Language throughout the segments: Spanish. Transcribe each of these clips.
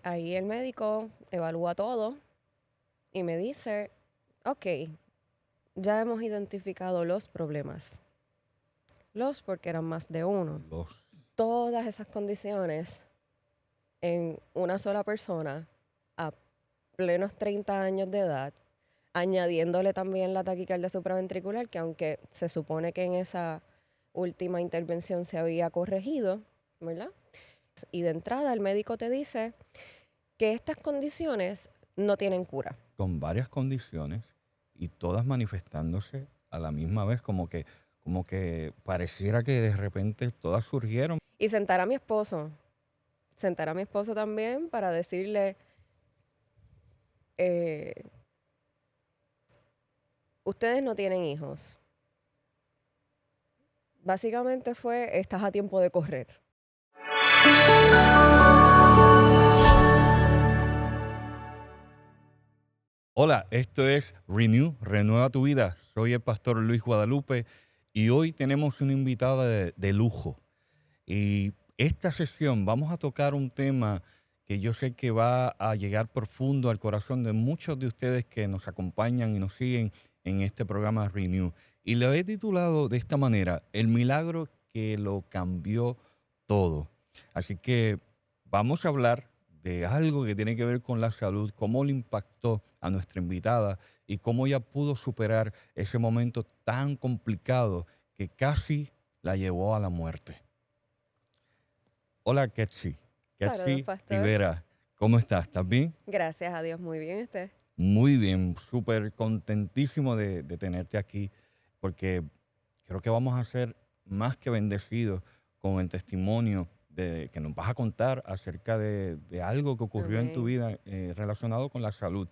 Ahí el médico evalúa todo y me dice, ok, ya hemos identificado los problemas. Los porque eran más de uno. Los. Todas esas condiciones en una sola persona a plenos 30 años de edad, añadiéndole también la taquicardia supraventricular, que aunque se supone que en esa última intervención se había corregido, ¿verdad? Y de entrada el médico te dice que estas condiciones no tienen cura. Con varias condiciones y todas manifestándose a la misma vez, como que pareciera que de repente todas surgieron. Y sentar a mi esposo también para decirle, eh, ustedes no tienen hijos. Básicamente fue, estás a tiempo de correr. Hola, esto es Renew, Renueva tu vida. Soy el pastor Luis Guadalupe y hoy tenemos una invitada de lujo. Y esta sesión vamos a tocar un tema que yo sé que va a llegar profundo al corazón de muchos de ustedes que nos acompañan y nos siguen en este programa Renew. Y lo he titulado de esta manera, El milagro que lo cambió todo. Así que vamos a hablar de algo que tiene que ver con la salud, cómo le impactó a nuestra invitada y cómo ella pudo superar ese momento tan complicado que casi la llevó a la muerte. Hola, Ketsi. Saludos, Ketsi pastor. Rivera, ¿cómo estás? ¿Estás bien? Gracias a Dios, muy bien usted. Muy bien, súper contentísimo de tenerte aquí, porque creo que vamos a ser más que bendecidos con el testimonio que nos vas a contar acerca de algo que ocurrió en tu Amén. vida relacionado con la salud.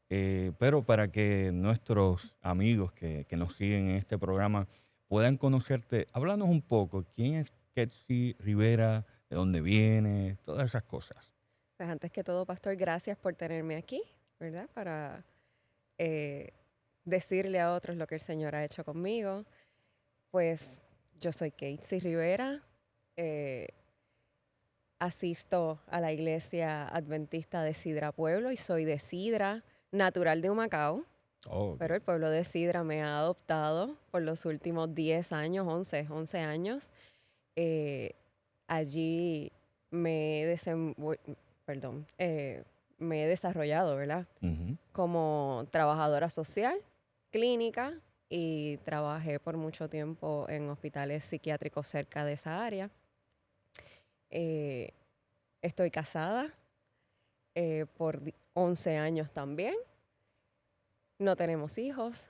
Pero para que nuestros amigos que nos siguen en este programa puedan conocerte, háblanos un poco, ¿quién es Ketsi Rivera? ¿De dónde viene? Todas esas cosas. Pues antes que todo, pastor, gracias por tenerme aquí, ¿verdad? Para eh, decirle a otros lo que el Señor ha hecho conmigo. Pues yo soy Keitsi Rivera, eh, asisto a la iglesia adventista de Sidra Pueblo y soy de Sidra, natural de Humacao, Oh, pero ok. el pueblo de Sidra me ha adoptado por los últimos 10 años, 11 años. Eh, Allí me he, perdón, me he desarrollado, ¿verdad? Ujú. Como trabajadora social, clínica, y trabajé por mucho tiempo en hospitales psiquiátricos cerca de esa área. Eh, Estoy casada por 11 años también. No tenemos hijos.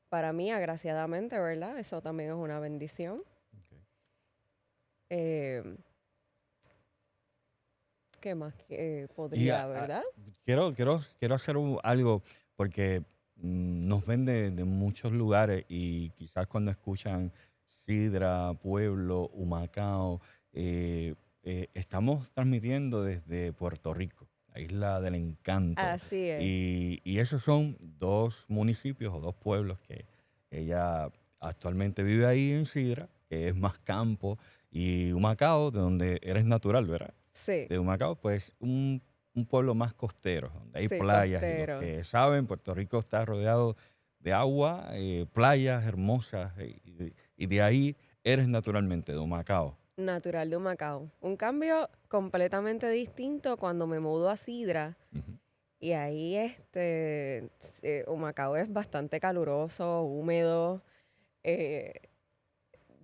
Para mí, agraciadamente, ¿verdad? Eso también es una bendición. Ok. Eh, ¿Qué más Y podría, verdad? quiero hacer algo porque nos ven de muchos lugares y quizás cuando escuchan Sidra, Pueblo, Humacao, eh, estamos transmitiendo desde Puerto Rico, la isla del encanto. Así es. Y esos son dos municipios o dos pueblos que ella actualmente vive ahí en Sidra, que es más campo, y Humacao, de donde eres natural, ¿verdad? Sí, De Humacao, pues un pueblo más costero, donde hay sí, playas y los costero. que saben, Puerto Rico está rodeado de agua, playas hermosas y de ahí eres naturalmente de Humacao. Natural de Humacao. Un cambio completamente distinto cuando me mudo a Sidra. Ujú. Y ahí Humacao es bastante caluroso, húmedo, eh,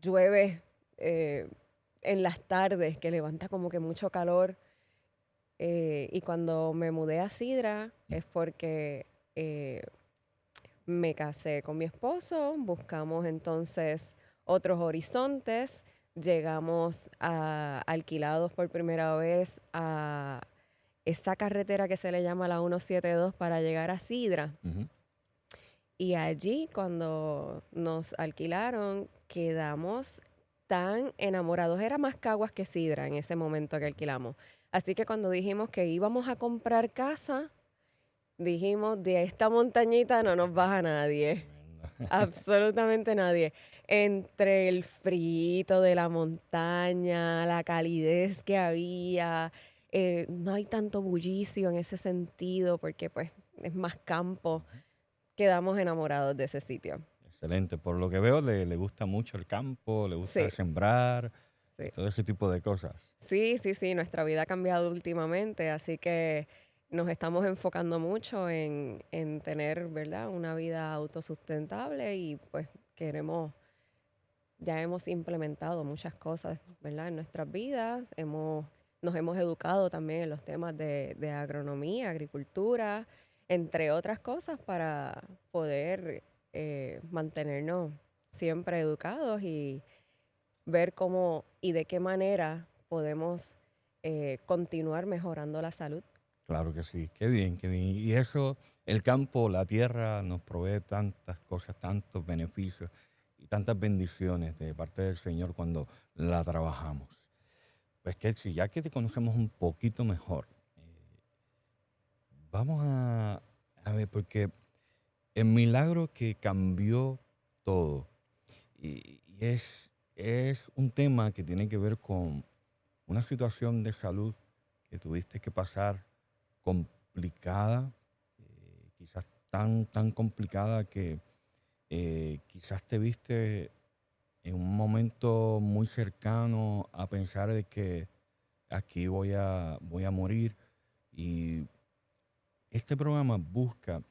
llueve eh, en las tardes, que levanta como que mucho calor. Y cuando me mudé a Sidra es porque eh, me casé con mi esposo, buscamos entonces otros horizontes, llegamos alquilados por primera vez a esta carretera que se le llama la 172 para llegar a Sidra. Ujú. Y allí, cuando nos alquilaron, quedamos tan enamorados. Era más Caguas que Sidra en ese momento que alquilamos. Así que cuando dijimos que íbamos a comprar casa, dijimos, de esta montañita no nos baja nadie. Tremendo. Absolutamente nadie. Entre el frío de la montaña, la calidez que había, no hay tanto bullicio en ese sentido porque pues es más campo. Ujú. Quedamos enamorados de ese sitio. Excelente. Por lo que veo, le gusta mucho el campo, le gusta Sí, sembrar y sí. todo ese tipo de cosas. Sí, sí, sí, nuestra vida ha cambiado últimamente, así que nos estamos enfocando mucho en tener, ¿verdad? Una vida autosustentable y pues queremos, ya hemos implementado muchas cosas, ¿verdad? En nuestras vidas, nos hemos educado también en los temas de agronomía, agricultura, entre otras cosas, para poder mantenernos siempre educados y ver cómo y de qué manera podemos continuar mejorando la salud. Claro que sí, qué bien, qué bien. Y eso, el campo, la tierra nos provee tantas cosas, tantos beneficios y tantas bendiciones de parte del Señor cuando la trabajamos. Pues que si ya que te conocemos un poquito mejor, vamos a ver, porque el milagro que cambió todo, y es un tema que tiene que ver con una situación de salud que tuviste que pasar complicada, quizás tan complicada que quizás te viste en un momento muy cercano a pensar de que aquí voy a morir. Y este programa busca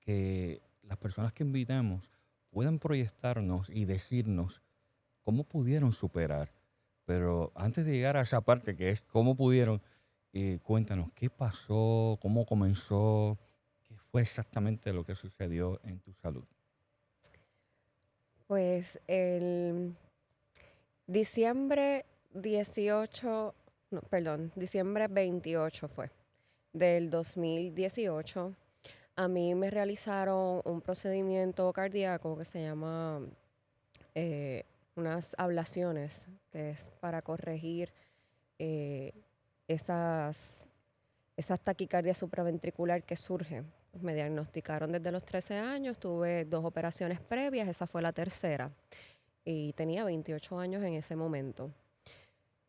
que las personas que invitamos puedan proyectarnos y decirnos cómo pudieron superar. Pero antes de llegar a esa parte que es cómo pudieron, cuéntanos qué pasó, cómo comenzó, qué fue exactamente lo que sucedió en tu salud. Pues el diciembre 18, no, perdón, diciembre 28 fue del 2018. A mí me realizaron un procedimiento cardíaco que se llama eh, unas ablaciones, que es para corregir eh, esas, esas taquicardias supraventricular que surgen. Me diagnosticaron desde los 13 años, tuve 2 operaciones previas, esa fue la tercera y tenía 28 años en ese momento.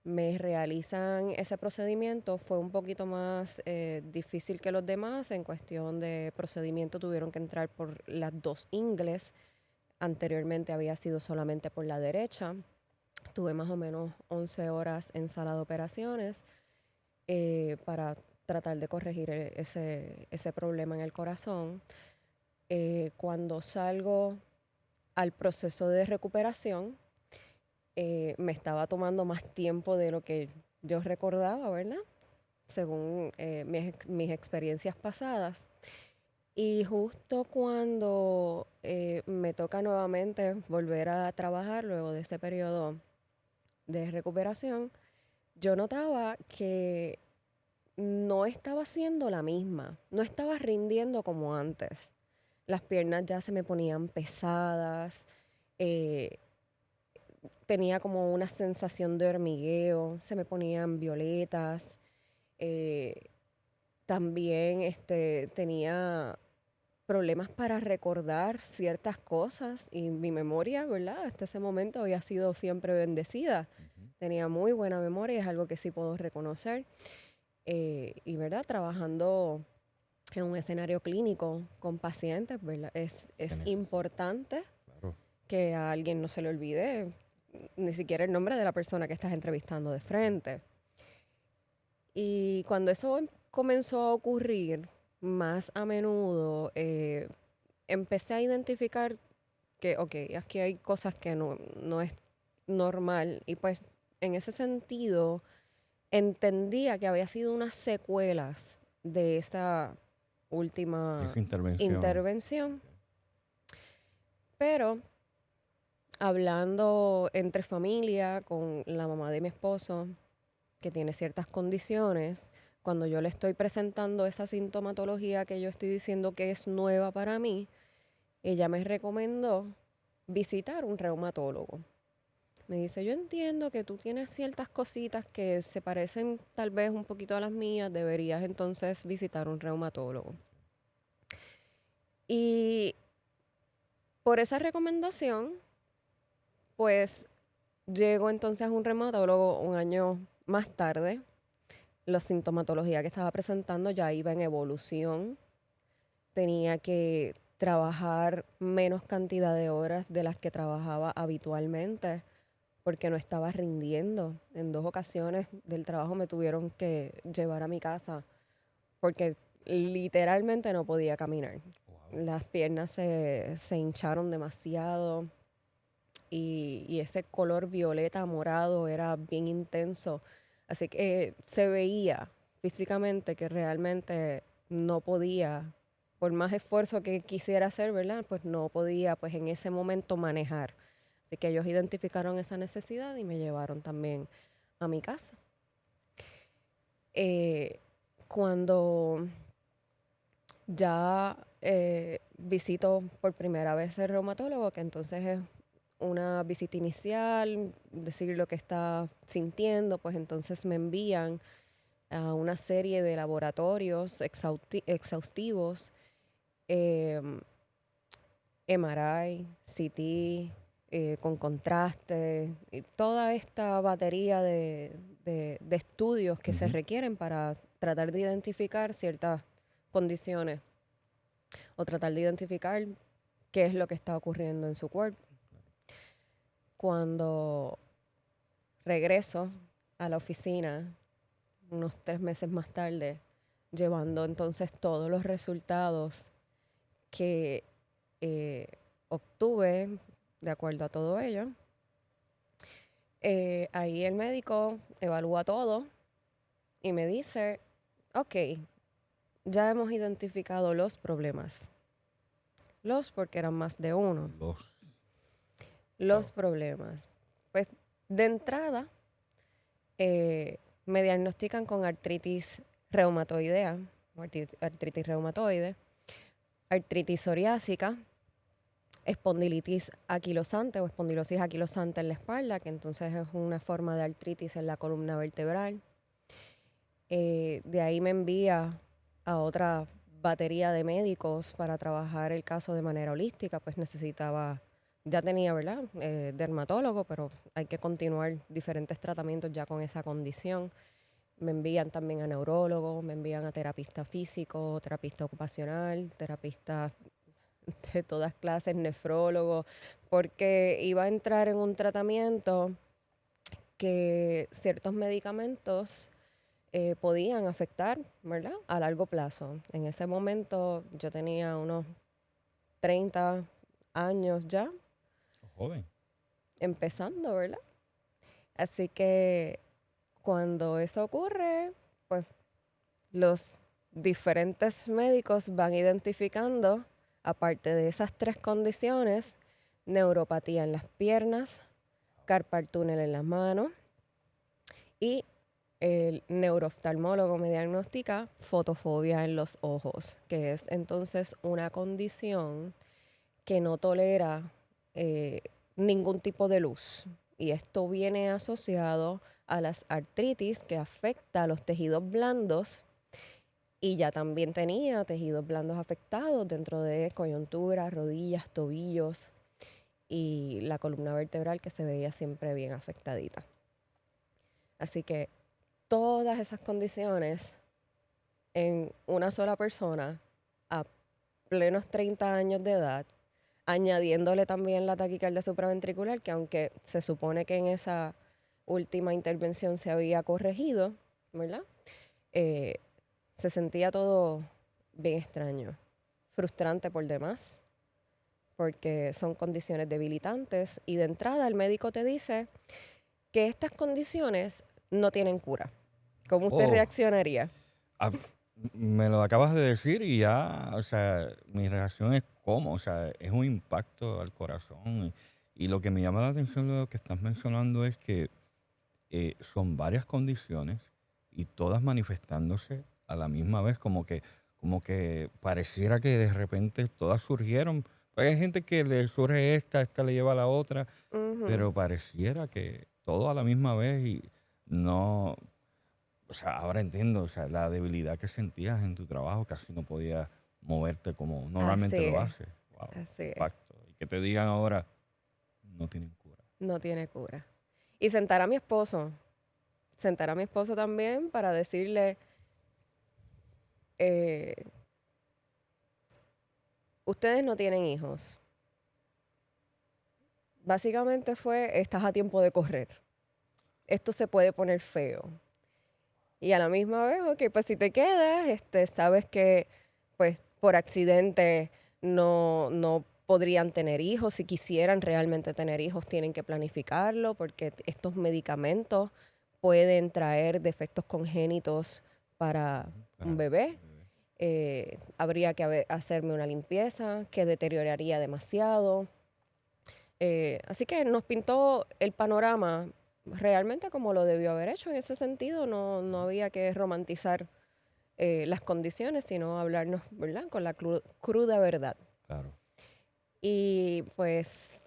Me realizan ese procedimiento, fue un poquito más difícil que los demás. En cuestión de procedimiento tuvieron que entrar por las dos ingles. Anteriormente había sido solamente por la derecha. Tuve más o menos 11 horas en sala de operaciones para tratar de corregir ese problema en el corazón. Cuando salgo al proceso de recuperación, me estaba tomando más tiempo de lo que yo recordaba, ¿verdad? Según mis experiencias pasadas. Y justo cuando me toca nuevamente volver a trabajar luego de ese periodo de recuperación, yo notaba que no estaba siendo la misma, no estaba rindiendo como antes. Las piernas ya se me ponían pesadas, eh, tenía como una sensación de hormigueo, se me ponían violetas. eh, También tenía problemas para recordar ciertas cosas y mi memoria, ¿verdad? Hasta ese momento había sido siempre bendecida. Ujú. Tenía muy buena memoria, es algo que sí puedo reconocer. Y, ¿verdad? Trabajando en un escenario clínico con pacientes, ¿verdad? Se Es necesita, importante claro. que a alguien no se le olvide ni siquiera el nombre de la persona que estás entrevistando de Ujú. frente. Y cuando eso comenzó a ocurrir más a menudo, empecé a identificar que, ok, aquí hay cosas que no es normal. Y pues en ese sentido entendía que había sido unas secuelas de esa última Esa intervención. intervención. Ok. Pero hablando entre familia, con la mamá de mi esposo, que tiene ciertas condiciones, cuando yo le estoy presentando esa sintomatología que yo estoy diciendo que es nueva para mí, ella me recomendó visitar un reumatólogo. Me dice, yo entiendo que tú tienes ciertas cositas que se parecen tal vez un poquito a las mías, deberías entonces visitar un reumatólogo. Y por esa recomendación, pues llego entonces a un reumatólogo un año más tarde. la sintomatología que estaba presentando ya iba en evolución. Tenía que trabajar menos cantidad de horas de las que trabajaba habitualmente porque no estaba rindiendo. En 2 ocasiones del trabajo me tuvieron que llevar a mi casa porque literalmente no podía caminar. Wow. Las piernas se hincharon demasiado y ese color violeta morado era bien intenso. Así que se veía físicamente que realmente no podía, por más esfuerzo que quisiera hacer, ¿verdad? Pues no podía, pues en ese momento manejar. Así que ellos identificaron esa necesidad y me llevaron también a mi casa. Eh, Cuando ya visito por primera vez el reumatólogo, que entonces es una visita inicial, decir lo que está sintiendo, pues entonces me envían a una serie de laboratorios exhaustivos, em, MRI, CT, con contraste, y toda esta batería de estudios que se Ujú. requieren para tratar de identificar ciertas condiciones o tratar de identificar qué es lo que está ocurriendo en su cuerpo. Cuando regreso a la oficina, unos 3 meses más tarde, llevando entonces todos los resultados que eh, obtuve de acuerdo a todo ello, ahí el médico evalúa todo y me dice, ok, ya hemos identificado los problemas. Los porque eran más de uno. Los. Los Wow. problemas. Pues de entrada, me diagnostican con artritis reumatoidea, o artritis reumatoide, artritis psoriásica, espondilitis aquilosante o espondilosis aquilosante en la espalda, que entonces es una forma de artritis en la columna vertebral. De ahí me envía a otra batería de médicos para trabajar el caso de manera holística, pues necesitaba, ya tenía, ¿verdad? Dermatólogo, pero hay que continuar diferentes tratamientos ya con esa condición. Me envían también a neurólogo, me envían a terapista físico, terapista ocupacional, terapista de todas clases, nefrólogo, porque iba a entrar en un tratamiento que ciertos medicamentos podían afectar, ¿verdad? A largo plazo. En ese momento yo tenía unos 30 años ya, Joven. empezando, ¿verdad? Así que cuando eso ocurre, pues los diferentes médicos van identificando, aparte de esas 3 condiciones, neuropatía en las piernas, carpal tunnel en las manos y el neurooftalmólogo me diagnostica fotofobia en los ojos, que es entonces una condición que no tolera eh, ningún tipo de luz. Y esto viene asociado a las artritis que afecta a los tejidos blandos y ya también tenía tejidos blandos afectados dentro de coyunturas, rodillas, tobillos y la columna vertebral que se veía siempre bien afectadita. Así que todas esas condiciones en una sola persona a plenos 30 años de edad, añadiéndole también la taquicardia supraventricular, que aunque se supone que en esa última intervención se había corregido, ¿verdad? Eh, Se sentía todo bien extraño, frustrante por demás, porque son condiciones debilitantes y de entrada el médico te dice que estas condiciones no tienen cura. ¿Cómo usted Oh, reaccionaría? ah, me lo acabas de decir y ya, o sea, mi reacción es cómo, o sea, es un impacto al corazón. Y lo que me llama la atención de lo que estás mencionando es que son varias condiciones y todas manifestándose a la misma vez, como que pareciera que de repente todas surgieron. Pues hay gente que le surge esta le lleva a la otra, Ujú. pero pareciera que todo a la misma vez y no, o sea, ahora entiendo, o sea, la debilidad que sentías en tu trabajo, casi no podías moverte como normalmente Así lo es, haces. Wow, así es. impacto. Y que te digan ahora, no tienen cura. No tiene cura. Y sentar a mi esposo sentar a mi esposo también para decirle, eh, ustedes no tienen hijos. Básicamente fue, estás a tiempo de correr. Esto se puede poner feo. Y a la misma vez, ok, pues si te quedas, sabes que pues por accidente no podrían tener hijos. Si quisieran realmente tener hijos, tienen que planificarlo porque estos medicamentos pueden traer defectos congénitos para un bebé. Habría que hacerme una limpieza que deterioraría demasiado. Así que nos pintó el panorama realmente como lo debió haber hecho. En ese sentido, no había que romantizar las condiciones, sino hablarnos, ¿verdad? Con la cruda verdad. Claro. Y pues,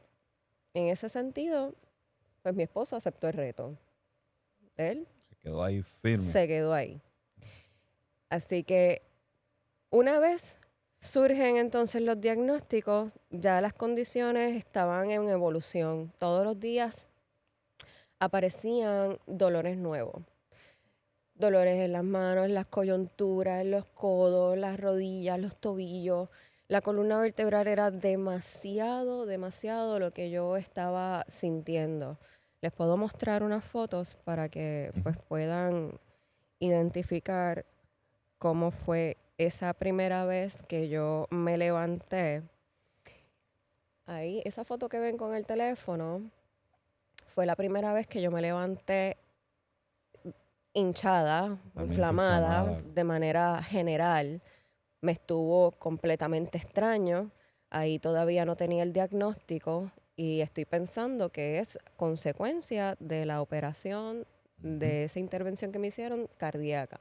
en ese sentido, pues mi esposo aceptó el reto. Él Se quedó ahí firme. se quedó ahí. Así que una vez surgen entonces los diagnósticos, ya las condiciones estaban en evolución. Todos los días aparecían dolores nuevos. Dolores en las manos, en las coyunturas, en los codos, las rodillas, los tobillos. La columna vertebral era demasiado lo que yo estaba sintiendo. Les puedo mostrar unas fotos para que pues puedan identificar cómo fue esa primera vez que yo me levanté. Ahí, esa foto que ven con el teléfono fue la primera vez que yo me levanté hinchada, Totalmente inflamada inflamada. de manera general. Me estuvo completamente extraño. Ahí todavía no tenía el diagnóstico y estoy pensando que es consecuencia de la operación, de esa intervención que me hicieron cardíaca.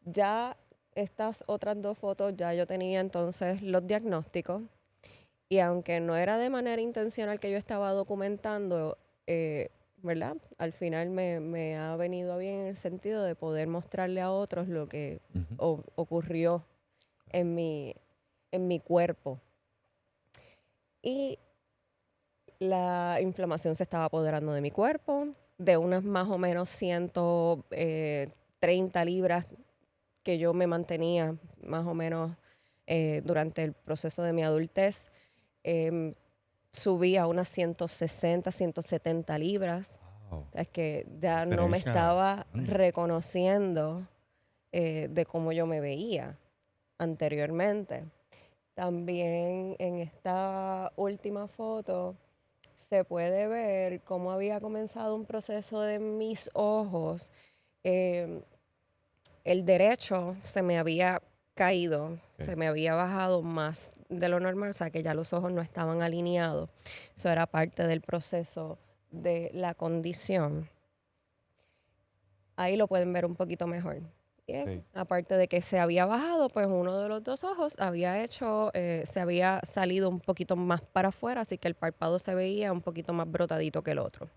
Ya estas otras dos fotos, ya yo tenía entonces los diagnósticos y aunque no era de manera intencional que yo estaba documentando, ¿verdad? Al final me ha venido bien en el sentido de poder mostrarle a otros lo que ocurrió en mi cuerpo. Y la inflamación se estaba apoderando de mi cuerpo, de unas más o menos 130 libras que yo me mantenía más o menos durante el proceso de mi adultez. Subí a unas 160, 170 libras. Wow. Es que ya no me Diferencia estaba grande. reconociendo de cómo yo me veía anteriormente. También en esta última foto se puede ver cómo había comenzado un proceso de mis ojos. Eh, el derecho se me había caído, se me había bajado más de lo normal, o sea que ya los ojos no estaban alineados. Eso era parte del proceso de la condición. Ahí lo pueden ver un poquito mejor. Sí. Aparte de que se había bajado, pues uno de los dos ojos había hecho, se había salido un poquito más para afuera, así que el párpado se veía un poquito más brotadito que el otro.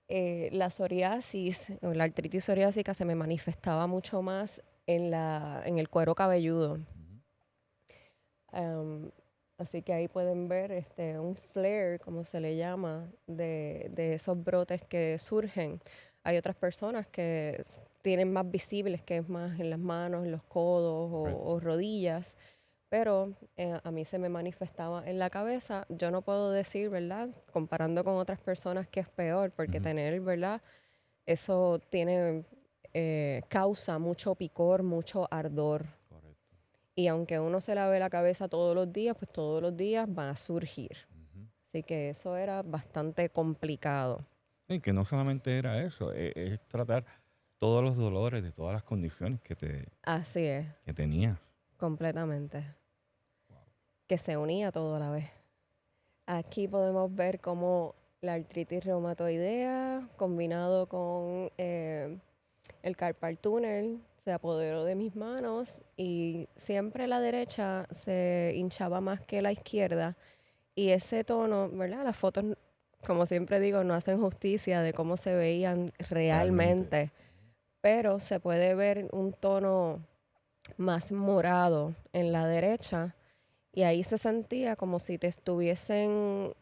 La psoriasis, o la artritis psoriásica se me manifestaba mucho más en el cuero cabelludo. Así que ahí pueden ver un flare, como se le llama, de esos brotes que surgen. Hay otras personas que tienen más visibles, que es más en las manos, en los codos o rodillas, pero a mí se me manifestaba en la cabeza. Yo no puedo decir, ¿verdad? Comparando con otras personas que es peor, porque tener, ¿verdad? Eso tiene, causa mucho picor, mucho ardor. Correcto. Y aunque uno se lave la cabeza todos los días, pues todos los días va a surgir. Así que eso era bastante complicado. Y que no solamente era eso, es tratar todos los dolores de todas las condiciones Así es, que tenías. completamente. Que se unía todo a la vez. Aquí podemos ver cómo la artritis reumatoidea combinado con el carpal tunnel se apoderó de mis manos y siempre la derecha se hinchaba más que la izquierda y ese tono, ¿verdad? Las fotos, como siempre digo, no hacen justicia de cómo se veían realmente, pero se puede ver un tono más morado en la derecha y ahí se sentía como si te estuviesen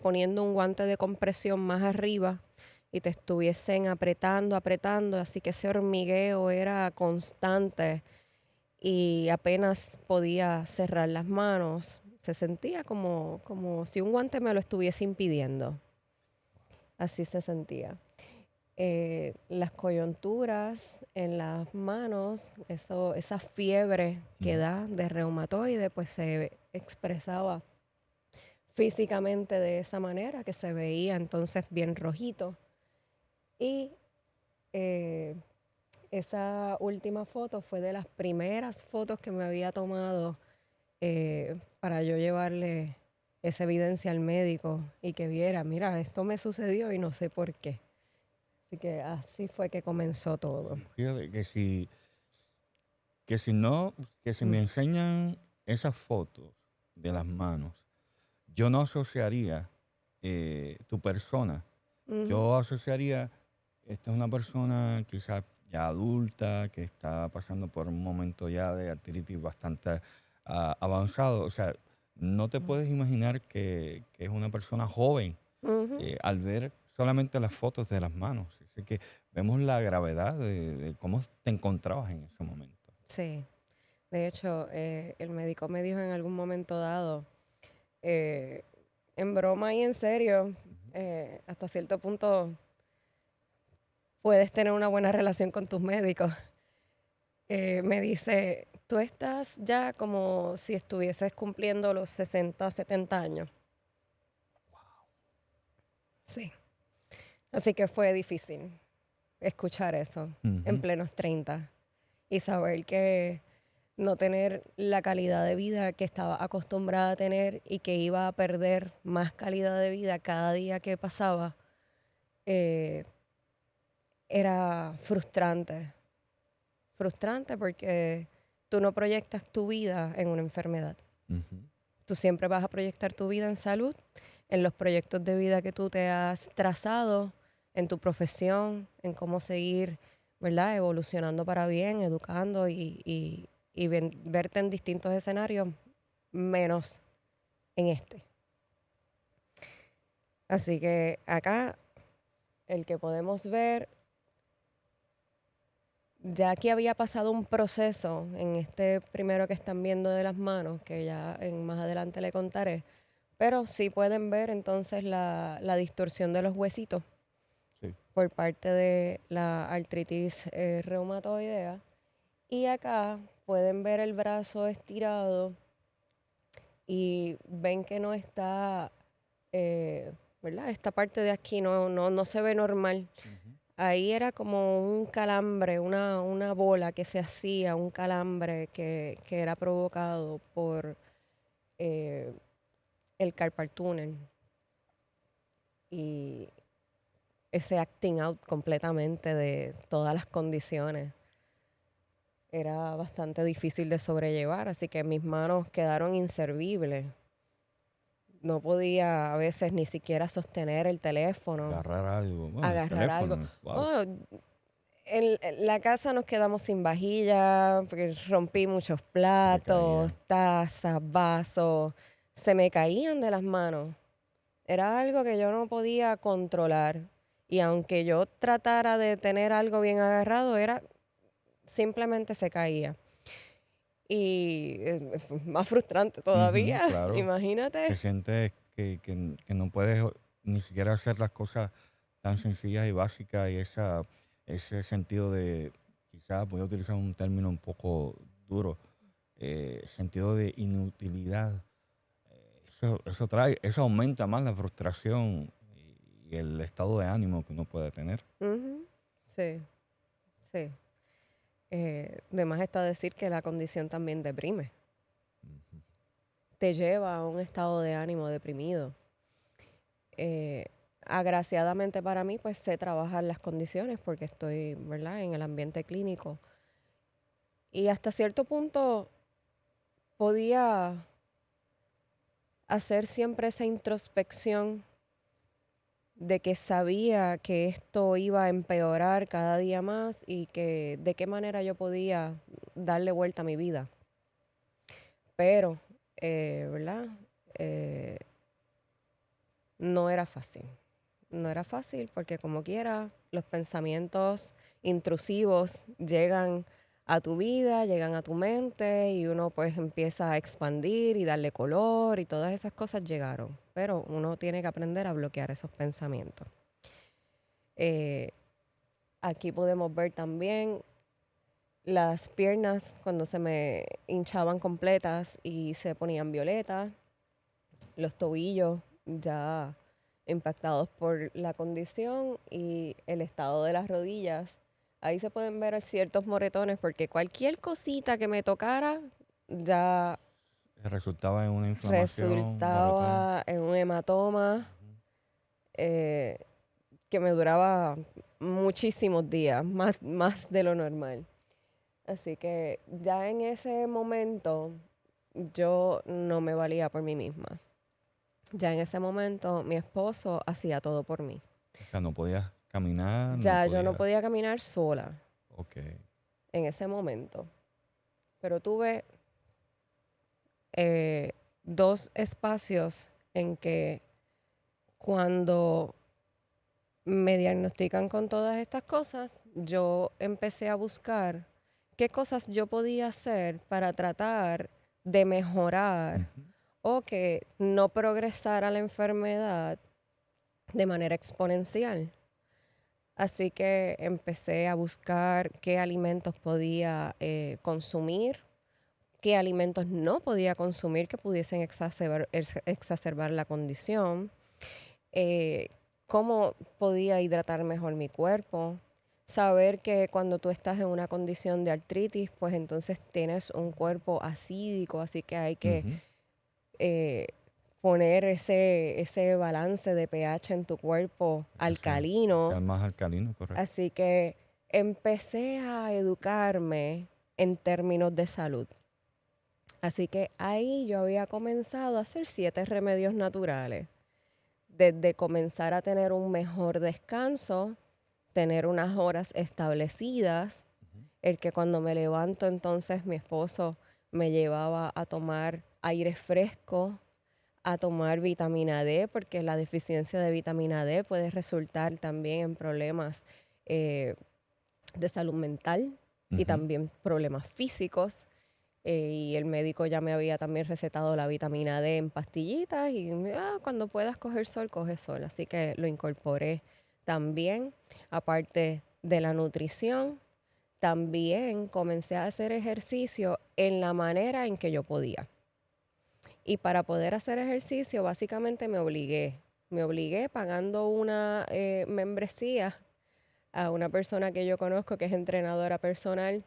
poniendo un guante de compresión más arriba y te estuviesen apretando, apretando, así que ese hormigueo era constante y apenas podía cerrar las manos. Se sentía como si un guante me lo estuviese impidiendo. Así se sentía. Las coyunturas en las manos, esa fiebre que Ujú. da de reumatoide, pues se expresaba físicamente de esa manera, que se veía entonces bien rojito. Y eh, esa última foto fue de las primeras fotos que me había tomado para yo llevarle esa evidencia al médico y que viera, mira, esto me sucedió y no sé por qué. Así que así fue que comenzó todo. Fíjate que si no, que si me Mm, enseñan esas fotos de las manos, yo no asociaría tu persona. ujú, Yo asociaría, esta es una persona quizás ya adulta, que está pasando por un momento ya de artritis bastante avanzado. O sea, no te mm, puedes imaginar que es una persona joven ujú. al ver solamente las fotos de las manos. Así que vemos la gravedad de cómo te encontrabas en ese momento. Sí, de hecho, el médico me dijo en algún momento dado, eh, en broma y en serio, Ujú. hasta cierto punto puedes tener una buena relación con tus médicos. Me dice, tú estás ya como si estuvieses cumpliendo los 60, 70 años. Sí. Así que fue difícil escuchar eso en Ujú. plenos 30 y saber que no tener la calidad de vida que estaba acostumbrada a tener y que iba a perder más calidad de vida cada día que pasaba, eh, era frustrante. Frustrante porque tú no proyectas tu vida en una enfermedad. Ujú. Tú siempre vas a proyectar tu vida en salud, en los proyectos de vida que tú te has trazado, en tu profesión, en cómo seguir, ¿verdad? Evolucionando para bien, educando y verte en distintos escenarios, menos en este. Así que acá el que podemos ver, ya que había pasado un proceso en este primero que están viendo de las manos, que ya más adelante le contaré, pero sí pueden ver entonces la distorsión de los huesitos Sí. por parte de la artritis reumatoidea. Y acá pueden ver el brazo estirado y ven que no está, eh, ¿verdad? Esta parte de aquí no se ve normal. Ujú. Ahí era como un calambre, una bola que se hacía, un calambre que era provocado por eh, el carpal tunnel y ese acting out completamente de todas las condiciones. Era bastante difícil de sobrellevar, así que mis manos quedaron inservibles. No podía a veces ni siquiera sostener el teléfono, Agarrar algo. Bueno, el agarrar algo. teléfono. Wow. Oh, en la casa nos quedamos sin vajilla, porque rompí muchos Se te platos, caía. tazas, vasos, se me caían de las manos. Era algo que yo no podía controlar. Y aunque yo tratara de tener algo bien agarrado, era simplemente se caía. Y más frustrante Ujú, todavía, claro. Te imagínate. sientes que no puedes ni siquiera hacer las cosas tan sencillas y básicas y ese sentido de, quizás voy a utilizar un término un poco duro, sentido de inutilidad. Eso aumenta más la frustración y el estado de ánimo que uno puede tener. Ujú. Sí, sí. De más está decir que la condición también deprime. Ujú. Te lleva a un estado de ánimo deprimido. Eh, Agraciadamente para mí, pues sé trabajar las condiciones porque estoy, ¿verdad?, en el ambiente clínico. Y hasta cierto punto podía hacer siempre esa introspección de que sabía que esto iba a empeorar cada día más y que de qué manera yo podía darle vuelta a mi vida. Pero, ¿verdad? Eh, no era fácil. No era fácil porque como quiera, los pensamientos intrusivos llegan a tu vida, llegan a tu mente y uno pues empieza a expandir y darle color y todas esas cosas llegaron. Pero uno tiene que aprender a bloquear esos pensamientos. Eh, Aquí podemos ver también las piernas cuando se me hinchaban completas y se ponían violetas, los tobillos ya impactados por la condición y el estado de las rodillas. Ahí se pueden ver ciertos moretones porque cualquier cosita que me tocara ya Resultaba en una inflamación, un moretón. resultaba en un hematoma Ujú. eh, que me duraba muchísimos días, más de lo normal. Así que ya en ese momento yo no me valía por mí misma. Ya en ese momento mi esposo hacía todo por mí. O sea, no podías caminar, no Ya yo no podías. podía caminar sola Ok. en ese momento. Pero tuve eh, dos espacios en que cuando me diagnostican con todas estas cosas, yo empecé a buscar qué cosas yo podía hacer para tratar de mejorar Ujú. o que no progresara la enfermedad de manera exponencial. Así que empecé a buscar qué alimentos podía consumir, qué alimentos no podía consumir que pudiesen exacerbar la condición, eh, cómo podía hidratar mejor mi cuerpo, saber que cuando tú estás en una condición de artritis, pues entonces tienes un cuerpo acídico, así que hay que Ujú. eh, poner ese balance de pH en tu cuerpo Que sea alcalino. más alcalino, correcto. Así que empecé a educarme en términos de salud. Así que ahí yo había comenzado a hacer 7 remedios naturales. Desde comenzar a tener un mejor descanso, tener unas horas establecidas, Ujú. el que cuando me levanto entonces mi esposo me llevaba a tomar aire fresco, a tomar vitamina D, porque la deficiencia de vitamina D puede resultar también en problemas eh, de salud mental y Ujú. también problemas físicos. Y el médico ya me había también recetado la vitamina D en pastillitas y cuando puedas coger sol, coge sol. Así que lo incorporé también, aparte de la nutrición. También comencé a hacer ejercicio en la manera en que yo podía. Y para poder hacer ejercicio, básicamente me obligué. Me obligué pagando una membresía a una persona que yo conozco que es entrenadora personal.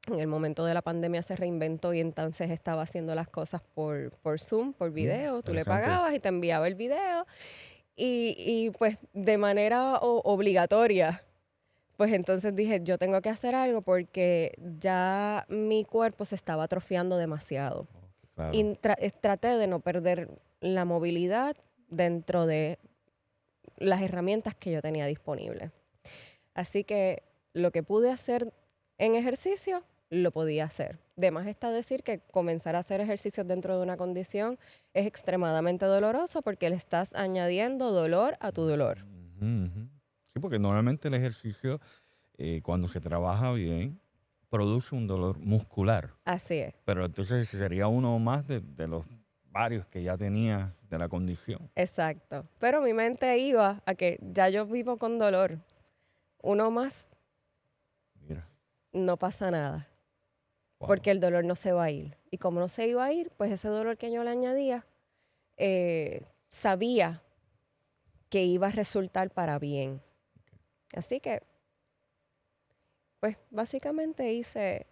En el momento de la pandemia se reinventó y entonces estaba haciendo las cosas por Zoom, por video. Tú le Interesante. pagabas y te enviaba el video. Y pues de manera obligatoria, pues entonces dije, yo tengo que hacer algo porque ya mi cuerpo se estaba atrofiando demasiado. Ok, claro. Y traté de no perder la movilidad dentro de las herramientas que yo tenía disponibles. Así que lo que pude hacer en ejercicio, lo podía hacer. De más está decir que comenzar a hacer ejercicios dentro de una condición es extremadamente doloroso porque le estás añadiendo dolor a tu dolor. Ujú, ujú. Sí, porque normalmente el ejercicio, cuando se trabaja bien, produce un dolor muscular. Así es, Pero entonces sería uno más de los varios que ya tenía de la condición. exacto. Pero mi mente iba a que ya yo vivo con dolor. Uno más, Mira, no pasa nada, wow. porque el dolor no se va a ir. Y como no se iba a ir, pues ese dolor que yo le añadía, sabía que iba a resultar para bien. Así que, pues básicamente hice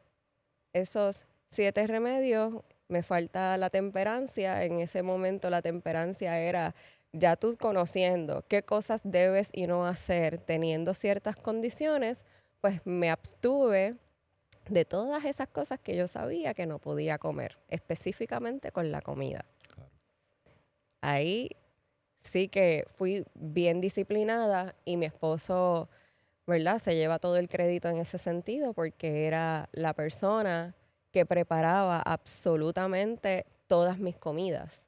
esos 7 remedios. Me falta la temperancia. En ese momento la temperancia era ya tú conociendo qué cosas debes y no hacer teniendo ciertas condiciones, pues me abstuve de todas esas cosas que yo sabía que no podía comer, específicamente con la comida. Claro. Ahí sí que fui bien disciplinada y mi esposo, ¿verdad? Se lleva todo el crédito en ese sentido porque era la persona que preparaba absolutamente todas mis comidas.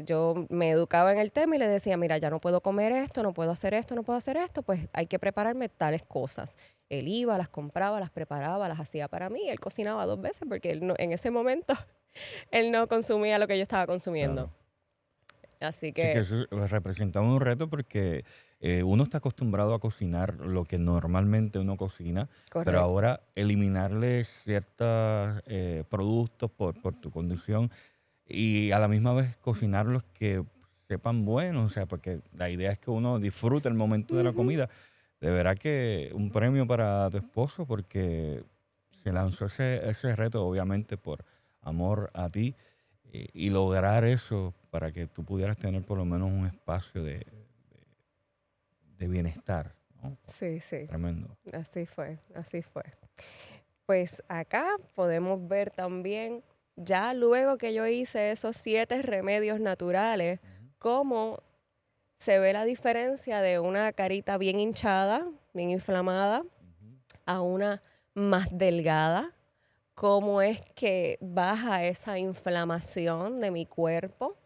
yo me educaba en el tema y le decía, mira, ya no puedo comer esto, no puedo hacer esto, no puedo hacer esto, pues hay que prepararme tales cosas. Él iba, las compraba, las preparaba, las hacía para mí. Él cocinaba 2 veces porque en ese momento él no consumía lo que yo estaba consumiendo. Claro. Así Sí que que, eso representaba un reto porque uno está acostumbrado a cocinar lo que normalmente uno cocina, pero correcto. ahora eliminarle ciertos productos por tu condición y a la misma vez cocinarlos que sepan buenos, o sea, porque la idea es que uno disfrute el momento de la Ujú. comida. De verdad que un premio para tu esposo porque se lanzó ese reto, obviamente, por amor a ti y lograr eso para que tú pudieras tener por lo menos un espacio de bienestar, ¿no? Sí, sí, Tremendo. así fue, así fue. Pues acá podemos ver también, ya luego que yo hice esos 7 remedios naturales, Ujú, cómo se ve la diferencia de una carita bien hinchada, bien inflamada, ujú, a una más delgada, cómo es que baja esa inflamación de mi cuerpo.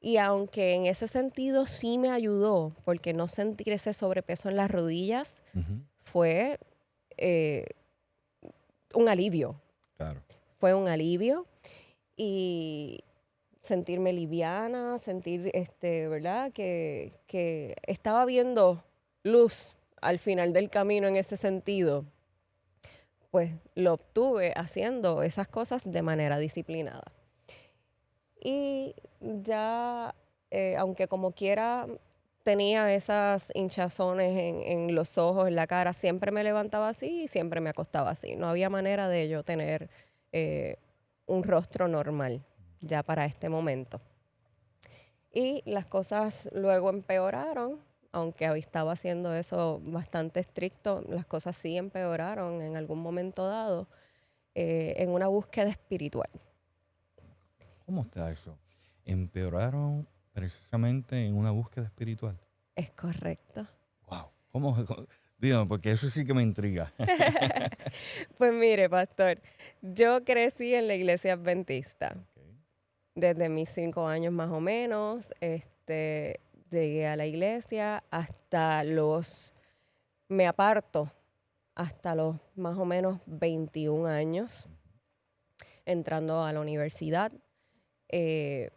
Y aunque en ese sentido sí me ayudó, porque no sentir ese sobrepeso en las rodillas ujú, fue eh, un alivio, claro. fue un alivio y sentirme liviana, sentir, ¿verdad? Que estaba viendo luz al final del camino en ese sentido, pues lo obtuve haciendo esas cosas de manera disciplinada. Y ya, aunque como quiera tenía esas hinchazones en los ojos, en la cara, siempre me levantaba así y siempre me acostaba así. No había manera de yo tener eh, un rostro normal ya para este momento. Y las cosas luego empeoraron, aunque estaba haciendo eso bastante estricto, las cosas sí empeoraron en algún momento dado en una búsqueda espiritual. ¿Cómo está eso? Empeoraron precisamente en una búsqueda espiritual. Es correcto. Wow. Dígame, porque eso sí que me intriga. Pues mire, pastor, yo crecí en la iglesia adventista. Ok. Desde mis 5 años más o menos, llegué a la iglesia me aparto hasta los más o menos 21 años, entrando a la universidad. Eh,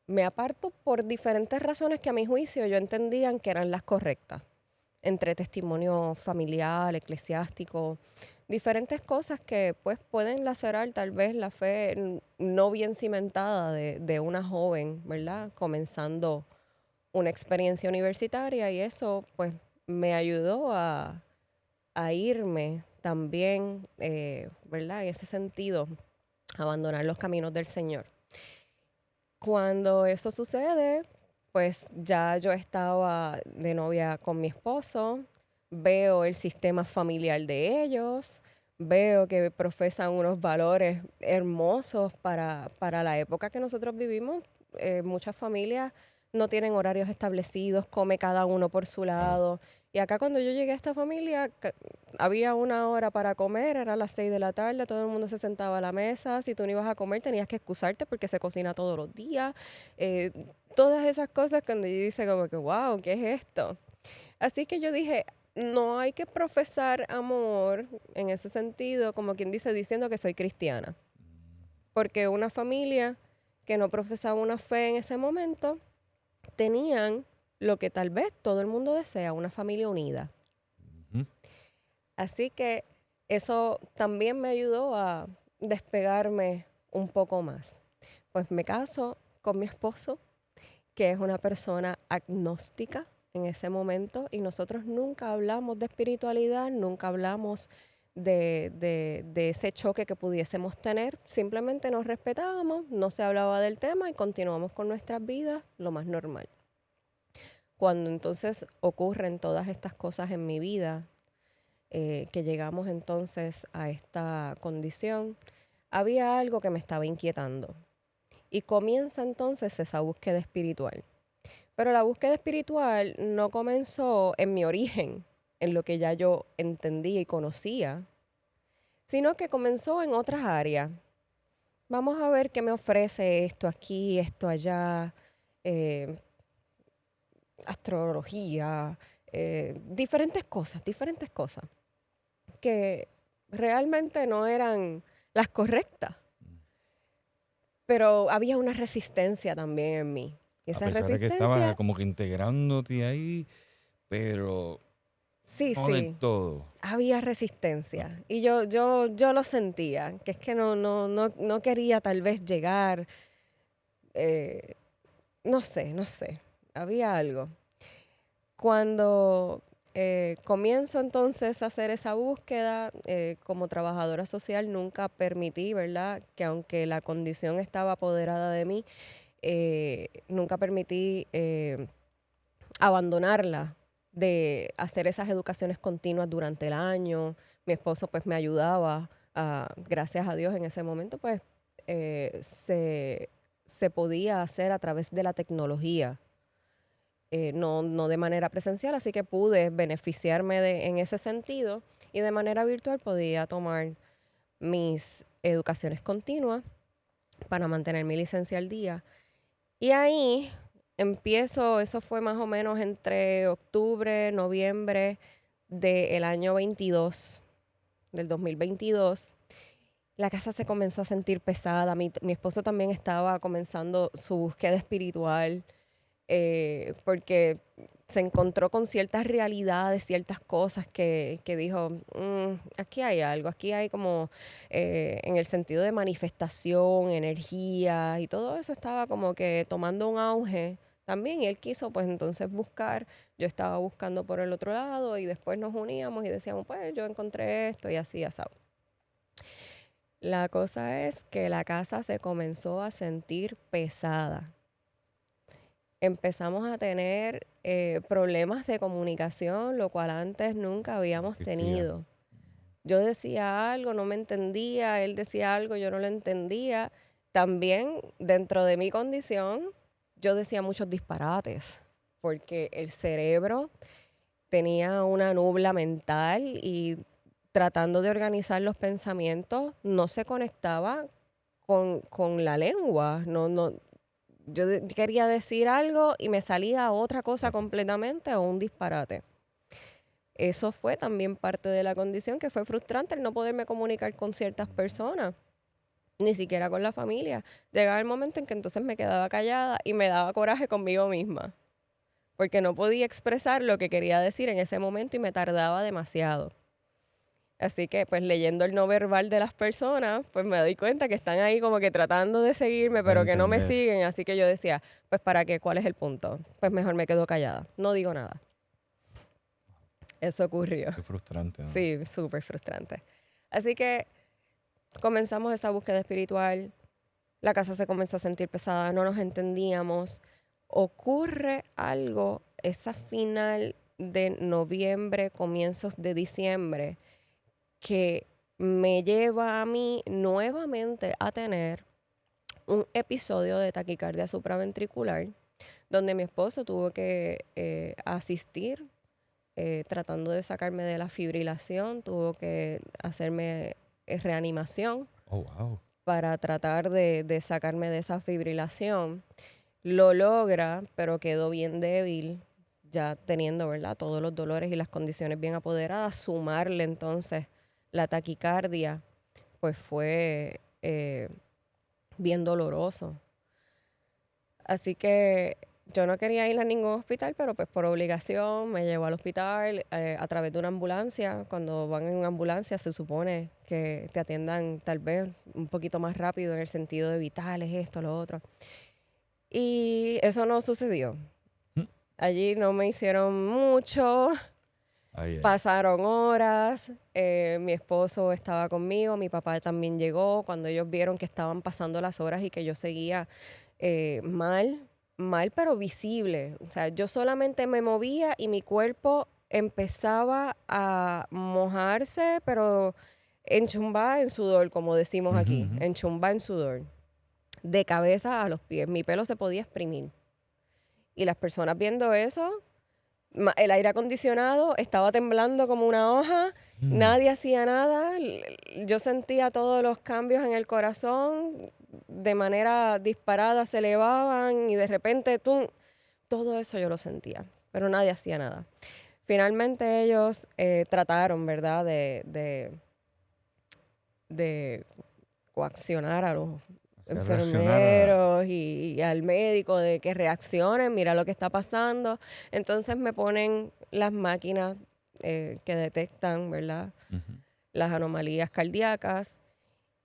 Me aparto por diferentes razones que a mi juicio yo entendían que eran las correctas, entre testimonio familiar, eclesiástico, diferentes cosas que pues pueden lacerar tal vez la fe no bien cimentada de una joven, ¿verdad? Comenzando una experiencia universitaria y eso pues me ayudó a irme también, ¿verdad? En ese sentido, abandonar los caminos del Señor. Cuando eso sucede, pues ya yo estaba de novia con mi esposo, veo el sistema familiar de ellos, veo que profesan unos valores hermosos para la época que nosotros vivimos. Muchas familias no tienen horarios establecidos, come cada uno por su Claro. lado. Y acá cuando yo llegué a esta familia, había una hora para comer, era las 6 de la tarde, todo el mundo se sentaba a la mesa. Si tú no ibas a comer, tenías que excusarte porque se cocina todos los días. Eh, Todas esas cosas cuando yo dice como que, wow, ¿qué es esto? Así que yo dije, no hay que profesar amor en ese sentido, como quien dice, diciendo que soy cristiana. Porque una familia que no profesaba una fe en ese momento, tenían lo que tal vez todo el mundo desea, una familia unida. Ujú, Así que eso también me ayudó a despegarme un poco más. Pues me caso con mi esposo, que es una persona agnóstica en ese momento, y nosotros nunca hablamos de espiritualidad, nunca hablamos de ese choque que pudiésemos tener. Simplemente nos respetábamos, no se hablaba del tema y continuamos con nuestras vidas lo más normal. Cuando entonces ocurren todas estas cosas en mi vida, que llegamos entonces a esta condición, había algo que me estaba inquietando. Y comienza entonces esa búsqueda espiritual. Pero la búsqueda espiritual no comenzó en mi origen, en lo que ya yo entendía y conocía, sino que comenzó en otras áreas. vamos a ver qué me ofrece esto aquí, esto allá, eh, astrología, diferentes cosas que realmente no eran las correctas, pero había una resistencia también en mí. Y A esa pesar de que estabas resistencia, como que integrándote ahí, pero sí, no del sí, todo. había Ok. resistencia. Y yo lo sentía, que es que no quería tal vez llegar, eh, no sé, había algo. Cuando comienzo entonces a hacer esa búsqueda, como trabajadora social nunca permití, ¿verdad? Que aunque la condición estaba apoderada de mí, nunca permití abandonarla de hacer esas educaciones continuas durante el año. Mi esposo pues me ayudaba, gracias a Dios en ese momento pues eh, se, se podía hacer a través de la tecnología, no de manera presencial, así que pude beneficiarme en ese sentido y de manera virtual podía tomar mis educaciones continuas para mantener mi licencia al día. Y ahí empiezo, eso fue más o menos entre octubre, noviembre del año 22, del 2022. La casa se comenzó a sentir pesada. Mi esposo también estaba comenzando su búsqueda espiritual, porque se encontró con ciertas realidades, ciertas cosas que dijo, aquí hay algo, aquí hay como, en el sentido de manifestación, energía y todo eso estaba como que tomando un auge también. Y él quiso pues entonces buscar, yo estaba buscando por el otro lado y después nos uníamos y decíamos, pues yo encontré esto y así, así. La cosa es que la casa se comenzó a sentir pesada. Empezamos a tener problemas de comunicación, lo cual antes nunca No habíamos existía. tenido. Yo decía algo, no me entendía, él decía algo, yo no lo entendía. También dentro de mi condición, yo decía muchos disparates, porque el cerebro tenía una nubla mental y tratando de organizar los pensamientos no se conectaba con la lengua. Quería decir algo y me salía otra cosa Claro. completamente o un disparate. Eso fue también parte de la condición, que fue frustrante el no poderme comunicar con ciertas personas, ni siquiera con la familia. Llegaba el momento en que entonces me quedaba callada y me daba coraje conmigo misma, porque no podía expresar lo que quería decir en ese momento y me tardaba demasiado. Así que, pues leyendo el no verbal de las personas, pues me doy cuenta que están ahí como que tratando de seguirme, De pero que no me entender. siguen. Así que yo decía, pues ¿para qué? ¿Cuál es el punto? Pues mejor me quedo callada. No digo nada. Eso ocurrió. Qué frustrante, ¿no? Sí, súper frustrante. Así que comenzamos esa búsqueda espiritual. La casa se comenzó a sentir pesada, no nos entendíamos. Ocurre algo esa final de noviembre, comienzos de diciembre, que me lleva a mí nuevamente a tener un episodio de taquicardia supraventricular, donde mi esposo tuvo que asistir, tratando de sacarme de la fibrilación, tuvo que hacerme reanimación Oh, wow. para tratar de sacarme de esa fibrilación. Lo logra, pero quedó bien débil, ya teniendo, ¿verdad?, todos los dolores y las condiciones bien apoderadas. Sumarle entonces la taquicardia, pues fue bien doloroso. Así que yo no quería ir a ningún hospital, pero pues por obligación me llevó al hospital, a través de una ambulancia. Cuando van en una ambulancia se supone que te atiendan tal vez un poquito más rápido en el sentido de vitales, esto, lo otro. Y eso no sucedió. Mm. Allí no me hicieron mucho, Ay, ay. pasaron horas, mi esposo estaba conmigo, mi papá también llegó. Cuando ellos vieron que estaban pasando las horas y que yo seguía mal, mal pero visible. O sea, yo solamente me movía y mi cuerpo empezaba a mojarse, pero enchumbada en sudor, como decimos Ujú, aquí, ujú. enchumbada en sudor, de cabeza a los pies. Mi pelo se podía exprimir. Y las personas viendo eso, el aire acondicionado estaba temblando como una hoja Nadie hacía nada. Yo sentía todos los cambios en el corazón de manera disparada, se elevaban y de repente todo eso yo lo sentía, pero nadie hacía nada. Finalmente ellos trataron, ¿verdad?, de coaccionar a los Hacer reaccionar a... enfermeros y al médico de que reaccionen, mira lo que está pasando. Entonces me ponen las máquinas que detectan, ¿verdad?, Ujú. las anomalías cardíacas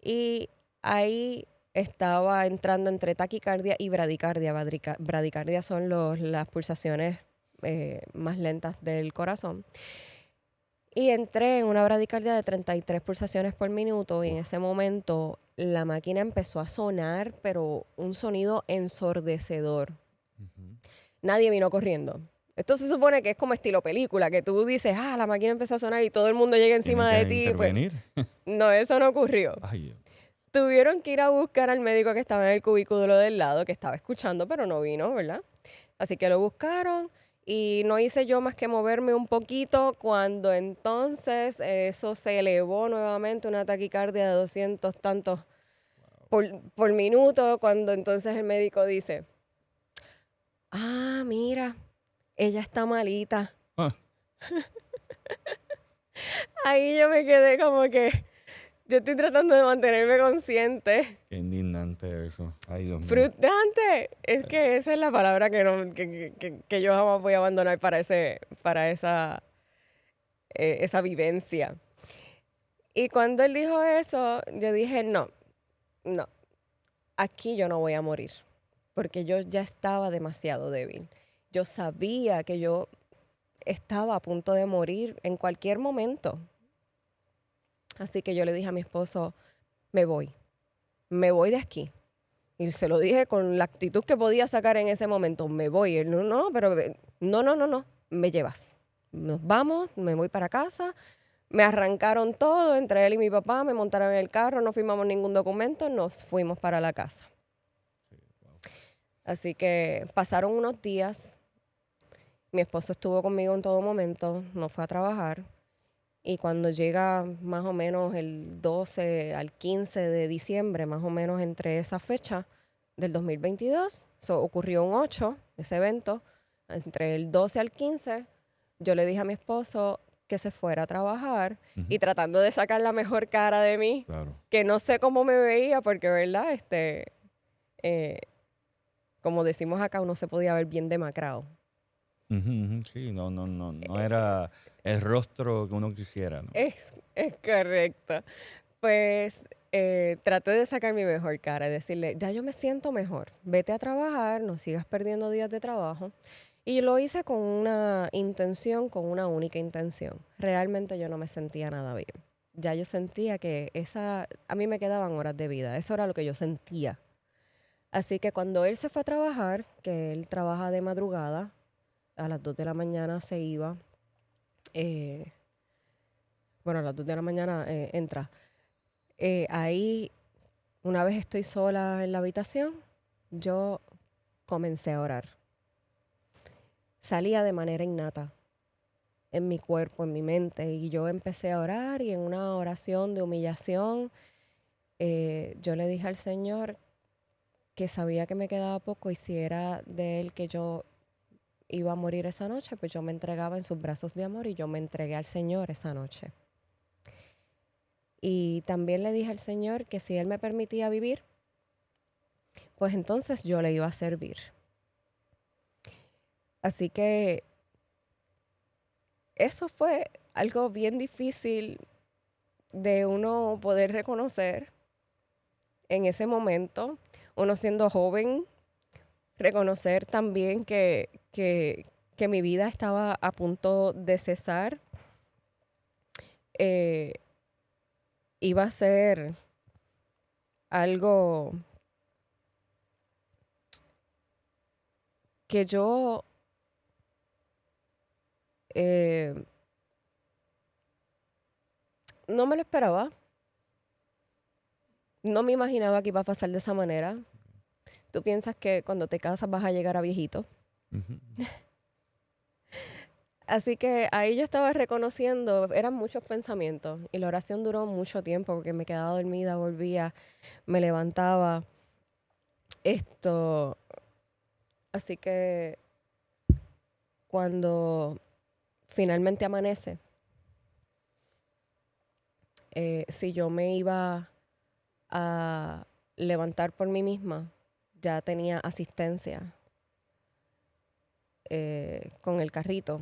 y ahí estaba entrando entre taquicardia y bradicardia. Bradicardia son las pulsaciones más lentas del corazón. Y entré en una bradicardia de 33 pulsaciones por minuto y en Uf. ese momento la máquina empezó a sonar, pero un sonido ensordecedor. Ujú. Nadie vino corriendo. Esto se supone que es como estilo película, que tú dices, la máquina empezó a sonar y todo el mundo llega Tiene encima de que ti. Pues intervenir. no, eso no ocurrió. Ay, Tuvieron que ir a buscar al médico que estaba en el cubículo del lado, que estaba escuchando, pero no vino, ¿verdad? Así que lo buscaron y no hice yo más que moverme un poquito cuando entonces eso se elevó nuevamente una taquicardia de 200 tantos por minuto, cuando entonces el médico dice, mira, ella está malita. ah, Ahí yo me quedé como que yo estoy tratando de mantenerme consciente. qué indignante eso. Ay, Dios mío. Frustrante. Es que esa es la palabra que, no, que yo jamás voy a abandonar para esa vivencia. Y cuando él dijo eso, yo dije, no, no, aquí yo no voy a morir, porque yo ya estaba demasiado débil. Yo sabía que yo estaba a punto de morir en cualquier momento. Así que yo le dije a mi esposo, me voy de aquí. Y se lo dije con la actitud que podía sacar en ese momento. Me voy. Él, no, pero no, me llevas. Nos vamos, me voy para casa. Me arrancaron todo, entre él y mi papá, me montaron en el carro, no firmamos ningún documento, nos fuimos para la casa. Así que pasaron unos días, mi esposo estuvo conmigo en todo momento, no fue a trabajar. Y cuando llega más o menos el 12 al 15 de diciembre, más o menos entre esa fecha del 2022, ocurrió un 8, ese evento, entre el 12 al 15, yo le dije a mi esposo que se fuera a trabajar y Ujú. tratando de sacar la mejor cara de mí, Claro. que no sé cómo me veía, porque, ¿verdad? Eh, como decimos acá, uno se podía ver bien demacrado. Ujú, ujú. Sí, no era el rostro que uno quisiera, ¿no? Es correcto. Pues traté de sacar mi mejor cara y decirle, ya yo me siento mejor, vete a trabajar, no sigas perdiendo días de trabajo. Y lo hice con una intención, con una única intención. Realmente yo no me sentía nada bien. Ya yo sentía que a mí me quedaban horas de vida, eso era lo que yo sentía. Así que cuando él se fue a trabajar, que él trabaja de madrugada, a las 2 de la mañana se iba, eh, bueno, a las 2 de la mañana entra. Ahí, una vez estoy sola en la habitación, yo comencé a orar. Salía de manera innata en mi cuerpo, en mi mente, y yo empecé a orar y en una oración de humillación, yo le dije al Señor que sabía que me quedaba poco y si era de Él que yo iba a morir esa noche, pues yo me entregaba en sus brazos de amor y yo me entregué al Señor esa noche. Y también le dije al Señor que si Él me permitía vivir, pues entonces yo le iba a servir. Así que eso fue algo bien difícil de uno poder reconocer en ese momento, uno siendo joven, reconocer también que mi vida estaba a punto de cesar. Eh, Iba a ser algo que yo eh, no me lo esperaba, no me imaginaba que iba a pasar de esa manera. Tú piensas que cuando te casas vas a llegar a viejito. Ujú. Así que ahí yo estaba reconociendo, eran muchos pensamientos y la oración duró mucho tiempo porque me quedaba dormida, volvía, me levantaba, esto. Así que cuando finalmente amanece, si yo me iba a levantar por mí misma, ya tenía asistencia con el carrito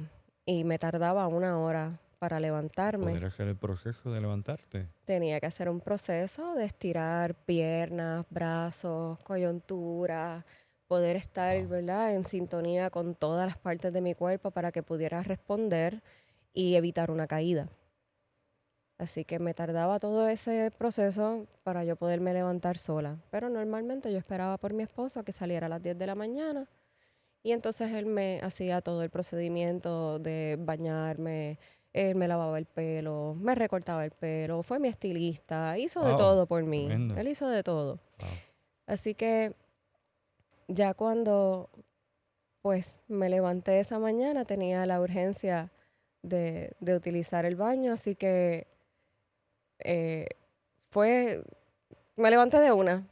y me tardaba 1 hora para levantarme. Poder hacer el proceso de levantarte. Tenía que hacer un proceso de estirar piernas, brazos, coyuntura, poder estar, Wow. ¿verdad?, en sintonía con todas las partes de mi cuerpo para que pudiera responder y evitar una caída. Así que me tardaba todo ese proceso para yo poderme levantar sola. Pero normalmente yo esperaba por mi esposo a que saliera a las 10 de la mañana y entonces él me hacía todo el procedimiento de bañarme, él me lavaba el pelo, me recortaba el pelo, fue mi estilista, hizo de Wow, todo por mí, tremendo. él hizo de todo. Wow. Así que ya cuando pues me levanté esa mañana tenía la urgencia de utilizar el baño, así que eh, fue, me levanté de una,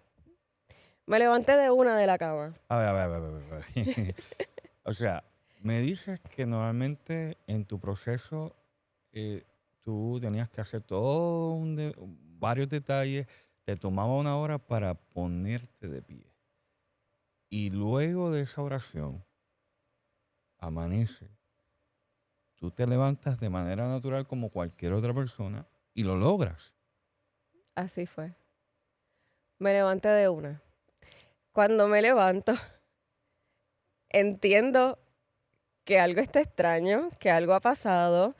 me levanté de una de la cama. A ver, a ver, a ver, a ver. O sea, me dices que normalmente en tu proceso tú tenías que hacer varios detalles, te tomaba 1 hora para ponerte de pie. Y luego de esa oración, amanece, tú te levantas de manera natural como cualquier otra persona y lo logras. Así fue. Me levanté de una. Cuando me levanto, entiendo que algo está extraño, que algo ha pasado.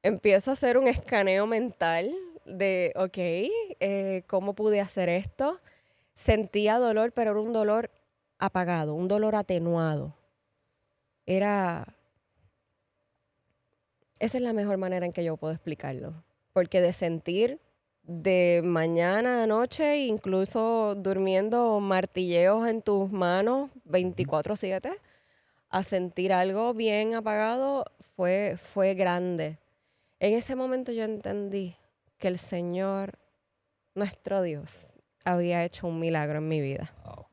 Empiezo a hacer un escaneo mental de, ok, ¿cómo pude hacer esto? Sentía dolor, pero era un dolor apagado, un dolor atenuado. Era, esa es la mejor manera en que yo puedo explicarlo. Porque de sentir de mañana a noche, incluso durmiendo martilleos en tus manos Ujú. 24/7, a sentir algo bien apagado, fue grande. En ese momento yo entendí que el Señor, nuestro Dios, había hecho un milagro en mi vida. Wow.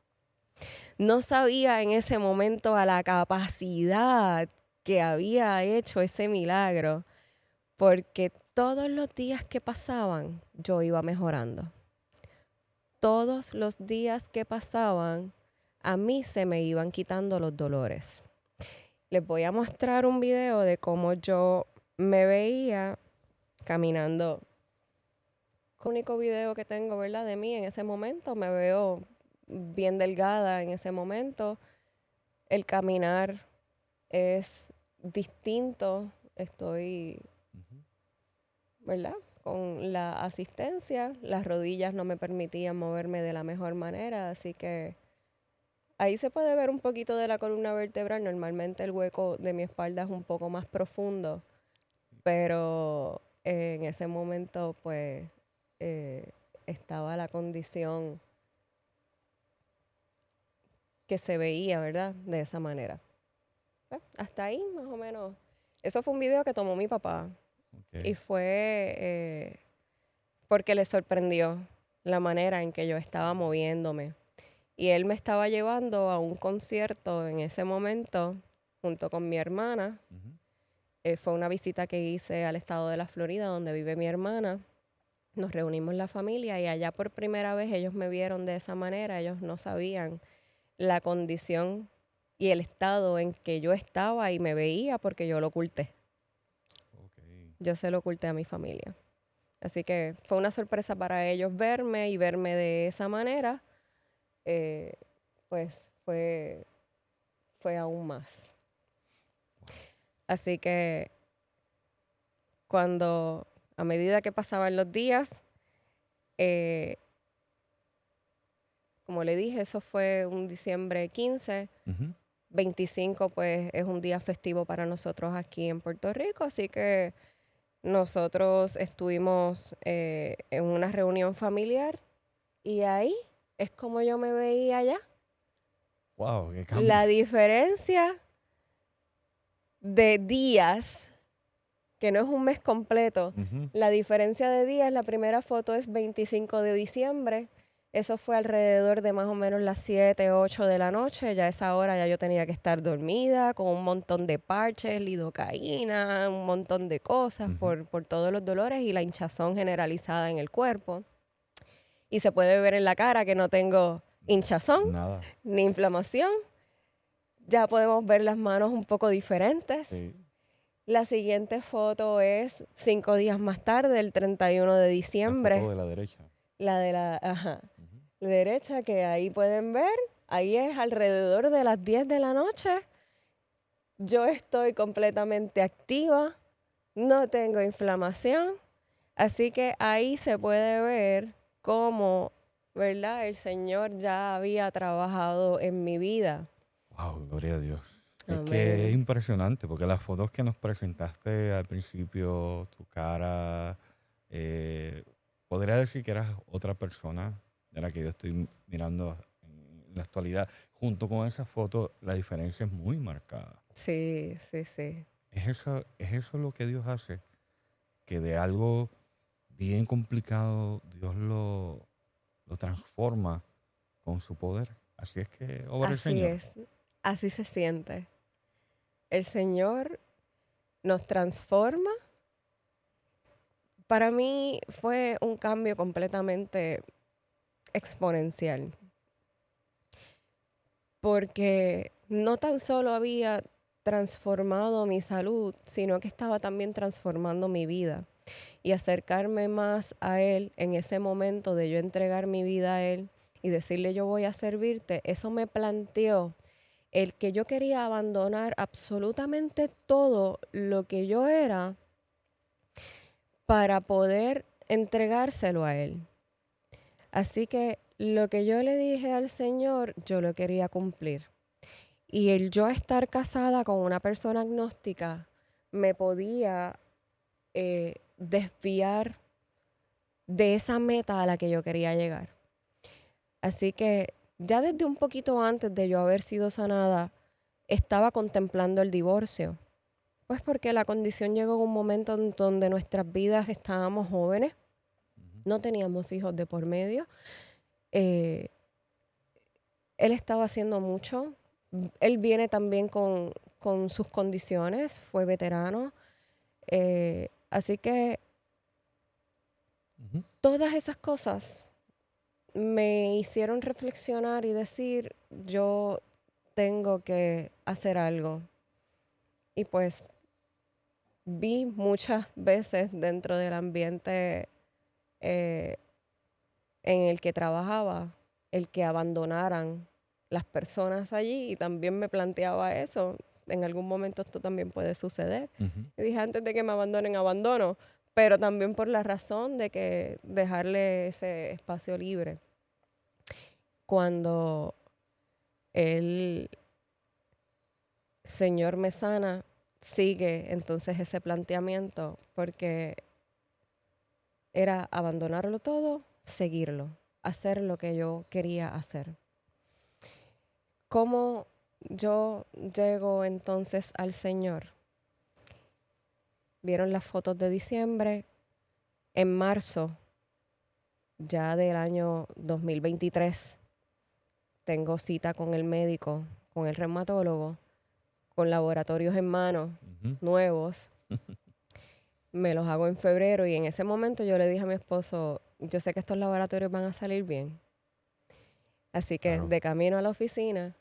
No sabía en ese momento a la capacidad que había hecho ese milagro, porque todos los días que pasaban, yo iba mejorando. Todos los días que pasaban, a mí se me iban quitando los dolores. Les voy a mostrar un video de cómo yo me veía caminando. El único video que tengo, ¿verdad?, de mí en ese momento. Me veo bien delgada en ese momento. El caminar es distinto. Estoy, Ujú. ¿verdad?, con la asistencia. Las rodillas no me permitían moverme de la mejor manera, así que ahí se puede ver un poquito de la columna vertebral. Normalmente el hueco de mi espalda es un poco más profundo, pero en ese momento pues eh, estaba la condición que se veía, ¿verdad? De esa manera. Hasta ahí más o menos. Eso fue un video que tomó mi papá y Ok. fue porque le sorprendió la manera en que yo estaba moviéndome. Y él me estaba llevando a un concierto en ese momento junto con mi hermana. Ujú. Fue una visita que hice al estado de la Florida, donde vive mi hermana. Nos reunimos la familia y allá por primera vez ellos me vieron de esa manera. Ellos no sabían la condición y el estado en que yo estaba y me veía porque yo lo oculté. Ok. Yo se lo oculté a mi familia. Así que fue una sorpresa para ellos verme y verme de esa manera. eh, pues fue aún más. Wow. Así que cuando, a medida que pasaban los días, eh, como le dije, eso fue un diciembre 15. Ujú. 25 pues es un día festivo para nosotros aquí en Puerto Rico, así que nosotros estuvimos en una reunión familiar y ahí es como yo me veía allá. Wow, qué La cambio. diferencia de días, que no es un mes completo. Ujú. La diferencia de días, la primera foto es 25 de diciembre. Eso fue alrededor de más o menos las 7, 8 de la noche. Ya a esa hora ya yo tenía que estar dormida con un montón de parches, lidocaína, un montón de cosas Ujú. por todos los dolores y la hinchazón generalizada en el cuerpo. Y se puede ver en la cara que no tengo hinchazón Nada. ni inflamación. Ya podemos ver las manos un poco diferentes. Sí. La siguiente foto es 5 días más tarde, el 31 de La diciembre. foto de la derecha. La de la Ujú. derecha, que ahí pueden ver, ahí es alrededor de las 10 de la noche. Yo estoy completamente activa, no tengo inflamación, así que ahí se puede ver cómo, ¿verdad? El Señor ya había trabajado en mi vida. Wow, gloria a Dios. Es que es Amén. impresionante porque las fotos que nos presentaste al principio, tu cara, eh, podría decir que eras otra persona de la que yo estoy mirando en la actualidad. Junto con esa foto, la diferencia es muy marcada. Sí, sí, sí. Es eso lo que Dios hace, que de algo bien complicado Dios lo transforma con su poder. Así es que obra el Así Señor. es. Así se siente. El Señor nos transforma. Para mí fue un cambio completamente exponencial, porque no tan solo había transformado mi salud, sino que estaba también transformando mi vida. Y acercarme más a Él en ese momento de yo entregar mi vida a Él y decirle yo voy a servirte, eso me planteó el que yo quería abandonar absolutamente todo lo que yo era para poder entregárselo a Él. Así que lo que yo le dije al Señor, yo lo quería cumplir. Y el yo estar casada con una persona agnóstica me podía desviar de esa meta a la que yo quería llegar. Así que ya desde un poquito antes de yo haber sido sanada, estaba contemplando el divorcio. Pues porque la condición llegó en un momento en donde nuestras vidas estábamos jóvenes, Ujú. no teníamos hijos de por medio. eh, Él estaba haciendo mucho. Él viene también con sus condiciones, fue veterano. Así que Ujú. todas esas cosas me hicieron reflexionar y decir, yo tengo que hacer algo. Y pues vi muchas veces dentro del ambiente eh, en el que trabajaba, el que abandonaran las personas allí y también me planteaba eso. En algún momento esto también puede suceder. Ujú. Y dije, antes de que me abandonen, abandono, pero también por la razón de que dejarle ese espacio libre. Cuando el Señor me sana, sigue entonces ese planteamiento, porque era abandonarlo todo, seguirlo, hacer lo que yo quería hacer. ¿Cómo yo llego entonces al Señor? Vieron las fotos de diciembre. En marzo, ya del año 2023, tengo cita con el médico, con el reumatólogo, con laboratorios en mano Ujú. nuevos. Me los hago en febrero y en ese momento yo le dije a mi esposo, yo sé que estos laboratorios van a salir bien. Así que Claro. de camino a la oficina,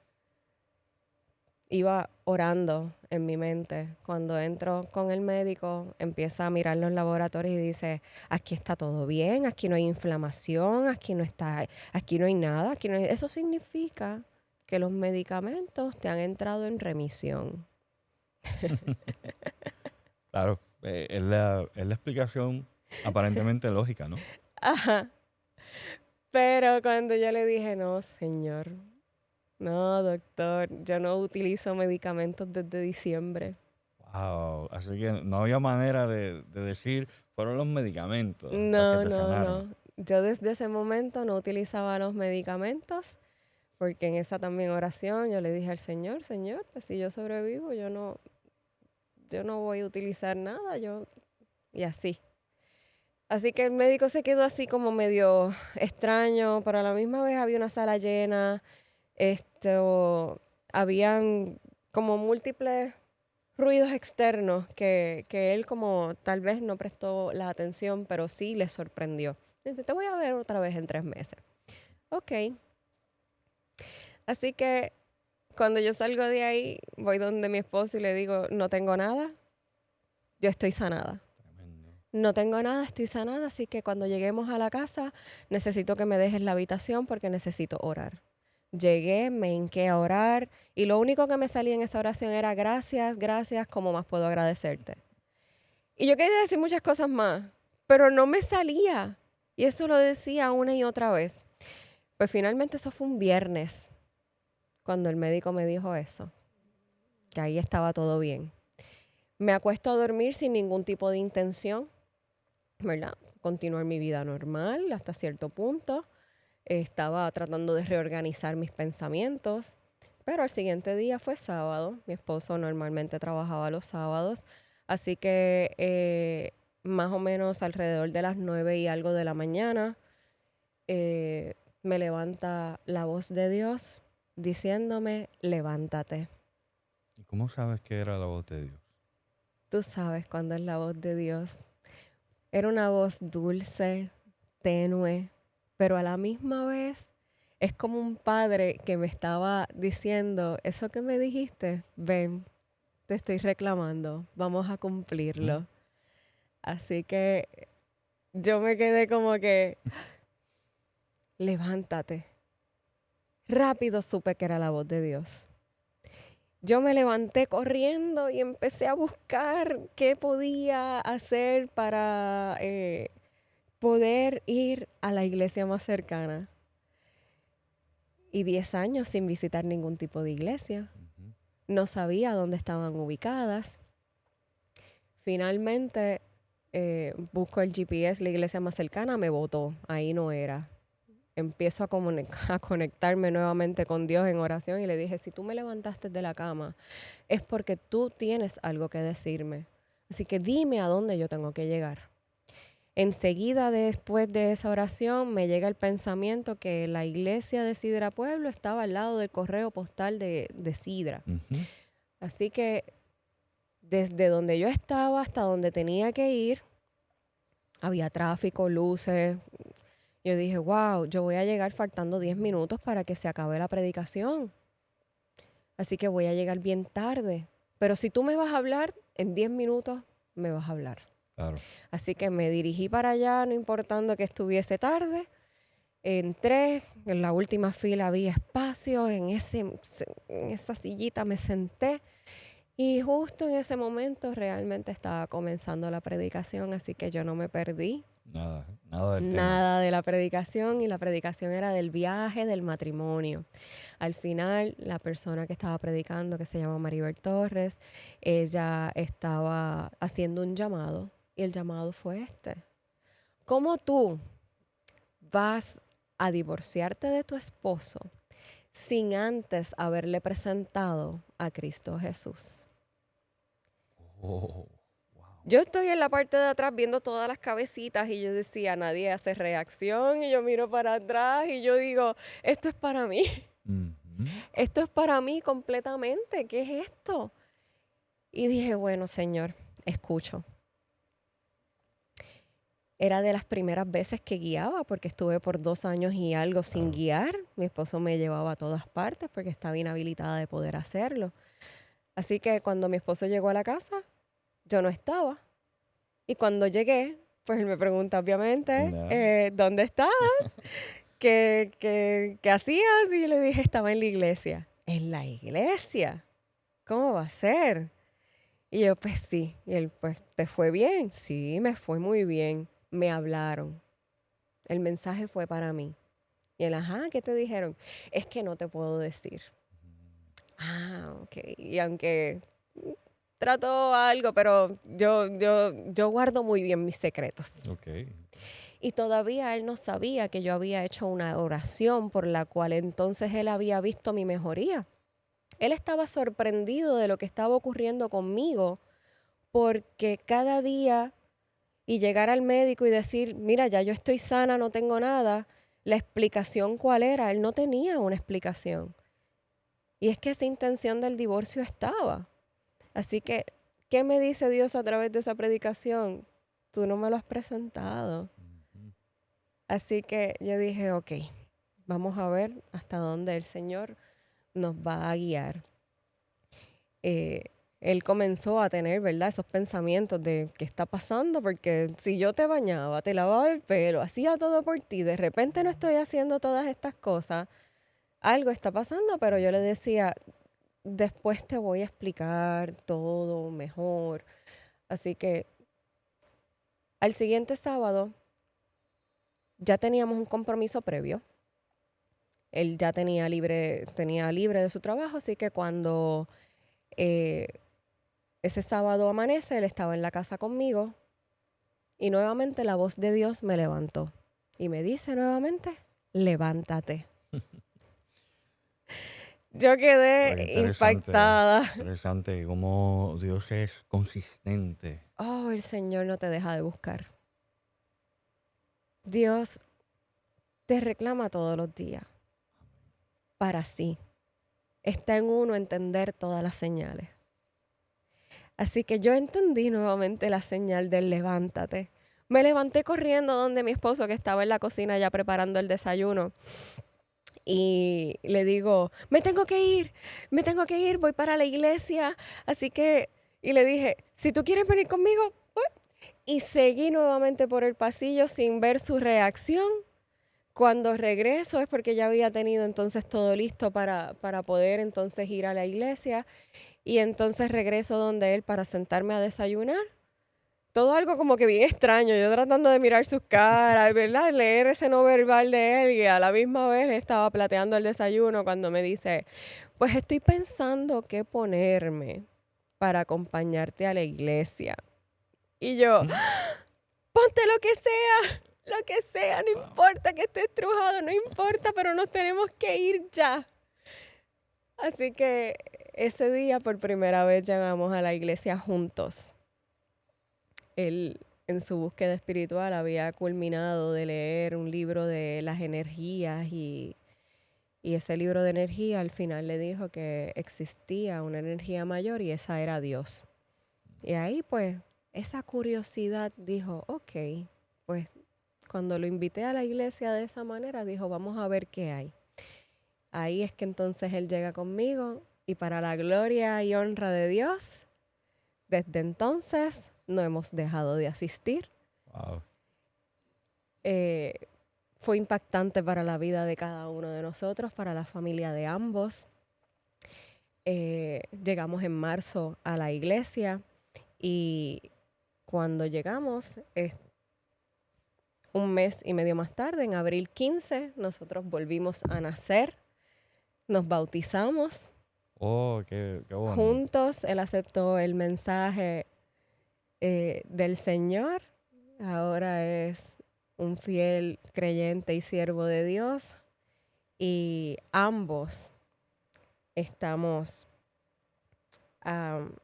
iba orando en mi mente. Cuando entro con el médico, empieza a mirar los laboratorios y dice, aquí está todo bien, aquí no hay inflamación, aquí no hay nada, Eso significa que los medicamentos te han entrado en remisión. Claro, es la explicación aparentemente lógica, ¿no? Ajá. Pero cuando yo le dije, no, señor, no, doctor, yo no utilizo medicamentos desde diciembre. Wow, así que no había manera de decir, fueron los medicamentos los que No, te no, sanaron. no. Yo desde ese momento no utilizaba los medicamentos, porque en esa también oración yo le dije al Señor, Señor, pues si yo sobrevivo, yo no, yo no voy a utilizar nada, y así. Así que el médico se quedó así como medio extraño, pero a la misma vez había una sala llena, habían como múltiples ruidos externos que él como tal vez no prestó la atención, pero sí le sorprendió. Dice, te voy a ver otra vez en 3 meses. Ok. Así que cuando yo salgo de ahí, voy donde mi esposo y le digo, no tengo nada, yo estoy sanada. Tremendo. No tengo nada, estoy sanada, así que cuando lleguemos a la casa, necesito que me dejes la habitación porque necesito orar. Llegué, me hinqué a orar y lo único que me salía en esa oración era gracias, gracias, ¿cómo más puedo agradecerte? Y yo quería decir muchas cosas más, pero no me salía. Y eso lo decía una y otra vez. Pues finalmente eso fue un viernes, cuando el médico me dijo eso, que ahí estaba todo bien. Me acuesto a dormir sin ningún tipo de intención, ¿verdad? Continuar mi vida normal hasta cierto punto. Estaba tratando de reorganizar mis pensamientos, pero al siguiente día fue sábado. Mi esposo normalmente trabajaba los sábados, así que más o menos alrededor de las 9 y algo de la mañana me levanta la voz de Dios diciéndome, levántate. ¿Y cómo sabes que era la voz de Dios? Tú sabes cuándo es la voz de Dios. Era una voz dulce, tenue, pero a la misma vez es como un padre que me estaba diciendo, eso que me dijiste, ven, te estoy reclamando, vamos a ¿Mm? cumplirlo. Así que yo me quedé como que, levántate. Rápido supe que era la voz de Dios. Yo me levanté corriendo y empecé a buscar qué podía hacer para poder ir a la iglesia más cercana. Y 10 años sin visitar ningún tipo de iglesia. Ujú. No sabía dónde estaban ubicadas. Finalmente busco el GPS, la iglesia más cercana, me botó. Ahí no era. Empiezo a conectarme nuevamente con Dios en oración y le dije, si tú me levantaste de la cama, es porque tú tienes algo que decirme. Así que dime a dónde yo tengo que llegar. Enseguida después de esa oración me llega el pensamiento que la iglesia de Sidra Pueblo estaba al lado del correo postal de Sidra. Ujú. Así que desde donde yo estaba hasta donde tenía que ir, había tráfico, luces. Yo dije, wow, yo voy a llegar faltando 10 minutos para que se acabe la predicación. Así que voy a llegar bien tarde. Pero si tú me vas a hablar, en 10 minutos me vas a hablar. Claro. Así que me dirigí para allá, no importando que estuviese tarde. Entré, en la última fila había espacio, en esa sillita me senté y justo en ese momento realmente estaba comenzando la predicación, así que yo no me perdí Nada, nada del tema. nada de la predicación y la predicación era del viaje del matrimonio. Al final, la persona que estaba predicando, que se llama Maribel Torres, ella estaba haciendo un llamado y el llamado fue este. ¿Cómo tú vas a divorciarte de tu esposo sin antes haberle presentado a Cristo Jesús? Oh, wow. Yo estoy en la parte de atrás viendo todas las cabecitas y yo decía, nadie hace reacción y yo miro para atrás y yo digo, esto es para mí, Ujú. esto es para mí completamente, ¿qué es esto? Y dije, bueno, Señor, escucho. Era de las primeras veces que guiaba porque estuve por 2 años y algo sin Claro. guiar. Mi esposo me llevaba a todas partes porque estaba inhabilitada de poder hacerlo. Así que cuando mi esposo llegó a la casa, yo no estaba. Y cuando llegué, pues él me pregunta, obviamente, No. ¿dónde estás? ¿Qué hacías? Y yo le dije, estaba en la iglesia. ¿En la iglesia? ¿Cómo va a ser? Y yo, pues sí. Y él, pues, ¿te fue bien? Sí, me fue muy bien. Me hablaron. El mensaje fue para mí. Y él, ajá, ¿qué te dijeron? Es que no te puedo decir. Ah, ok. Y aunque trato algo, pero yo guardo muy bien mis secretos. Ok. Y todavía él no sabía que yo había hecho una oración por la cual entonces él había visto mi mejoría. Él estaba sorprendido de lo que estaba ocurriendo conmigo porque cada día y llegar al médico y decir, mira, ya yo estoy sana, no tengo nada, la explicación cuál era, él no tenía una explicación. Y es que esa intención del divorcio estaba. Así que, ¿qué me dice Dios a través de esa predicación? Tú no me lo has presentado. Ujú. Así que yo dije, ok, vamos a ver hasta dónde el Señor nos va a guiar. Eh, Él comenzó a tener, ¿verdad? Esos pensamientos de qué está pasando, porque si yo te bañaba, te lavaba el pelo, hacía todo por ti, de repente no estoy haciendo todas estas cosas, algo está pasando, pero yo le decía, después te voy a explicar todo mejor. Así que al siguiente sábado ya teníamos un compromiso previo. Él ya tenía libre de su trabajo, así que cuando eh, ese sábado amanece, él estaba en la casa conmigo y nuevamente la voz de Dios me levantó y me dice nuevamente, levántate. Yo Pues quedé interesante, impactada. interesante cómo Dios es consistente. Oh, el Señor no te deja de buscar. Dios te reclama todos los días para sí. Está en uno entender todas las señales. Así que yo entendí nuevamente la señal del levántate. Me levanté corriendo donde mi esposo, que estaba en la cocina ya preparando el desayuno, y le digo, me tengo que ir, voy para la iglesia. Así que, y le dije, si tú quieres venir conmigo, pues. Y seguí nuevamente por el pasillo sin ver su reacción. Cuando regreso es porque ya había tenido entonces todo listo para poder entonces ir a la iglesia. Y entonces regreso donde él para sentarme a desayunar. Todo algo como que bien extraño, yo tratando de mirar sus caras, ¿verdad? Leer ese no verbal de él y a la misma vez estaba plateando el desayuno cuando me dice, pues estoy pensando qué ponerme para acompañarte a la iglesia. Y yo, Mm. ponte lo que sea, no Wow. importa que esté estrujado, no importa, pero nos tenemos que ir ya. Así que ese día por primera vez llegamos a la iglesia juntos. Él en su búsqueda espiritual había culminado de leer un libro de las energías y ese libro de energía al final le dijo que existía una energía mayor y esa era Dios. Y ahí pues esa curiosidad dijo, ok, pues cuando lo invité a la iglesia de esa manera dijo, vamos a ver qué hay. Ahí es que entonces él llega conmigo y para la gloria y honra de Dios, desde entonces no hemos dejado de asistir. Wow. Eh, Fue impactante para la vida de cada uno de nosotros, para la familia de ambos. Llegamos en marzo a la iglesia y cuando llegamos, un mes y medio más tarde, en abril 15, nosotros volvimos a nacer, nos bautizamos Oh, qué bonito. juntos. Él aceptó el mensaje del Señor. Ahora es un fiel creyente y siervo de Dios. Y ambos estamos, am,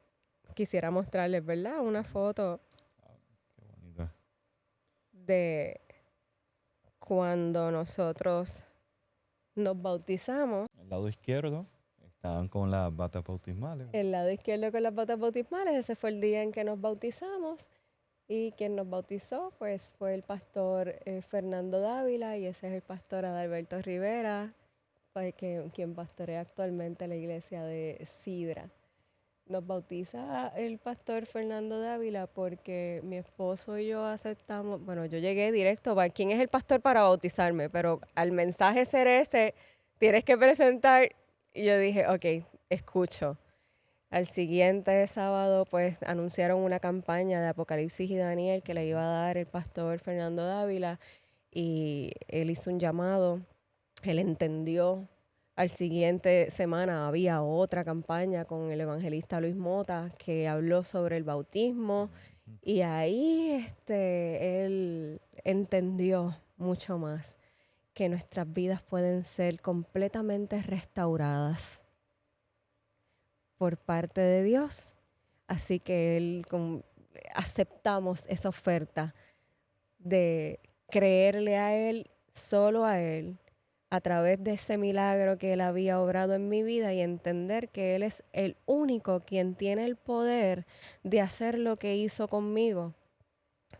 quisiera mostrarles, ¿verdad? Una foto Qué bonito. de cuando nosotros nos bautizamos. El lado izquierdo estaban con las batas bautismales. El lado izquierdo con las botas bautismales, ese fue el día en que nos bautizamos. Y quien nos bautizó, pues, fue el pastor Fernando Dávila y ese es el pastor Adalberto Rivera, quien pastorea actualmente la iglesia de Sidra. Nos bautiza el pastor Fernando Dávila porque mi esposo y yo aceptamos, bueno, yo llegué directo, ¿quién es el pastor para bautizarme? Pero al mensaje ser ese, tienes que presentar, y yo dije, ok, escucho. Al siguiente sábado, pues anunciaron una campaña de Apocalipsis y Daniel que le iba a dar el pastor Fernando Dávila y él hizo un llamado, él entendió. Al siguiente semana había otra campaña con el evangelista Luis Mota que habló sobre el bautismo y ahí él entendió mucho más que nuestras vidas pueden ser completamente restauradas por parte de Dios Así que aceptamos esa oferta de creerle a Él, solo a Él, a través de ese milagro que Él había obrado en mi vida y entender que Él es el único quien tiene el poder de hacer lo que hizo conmigo.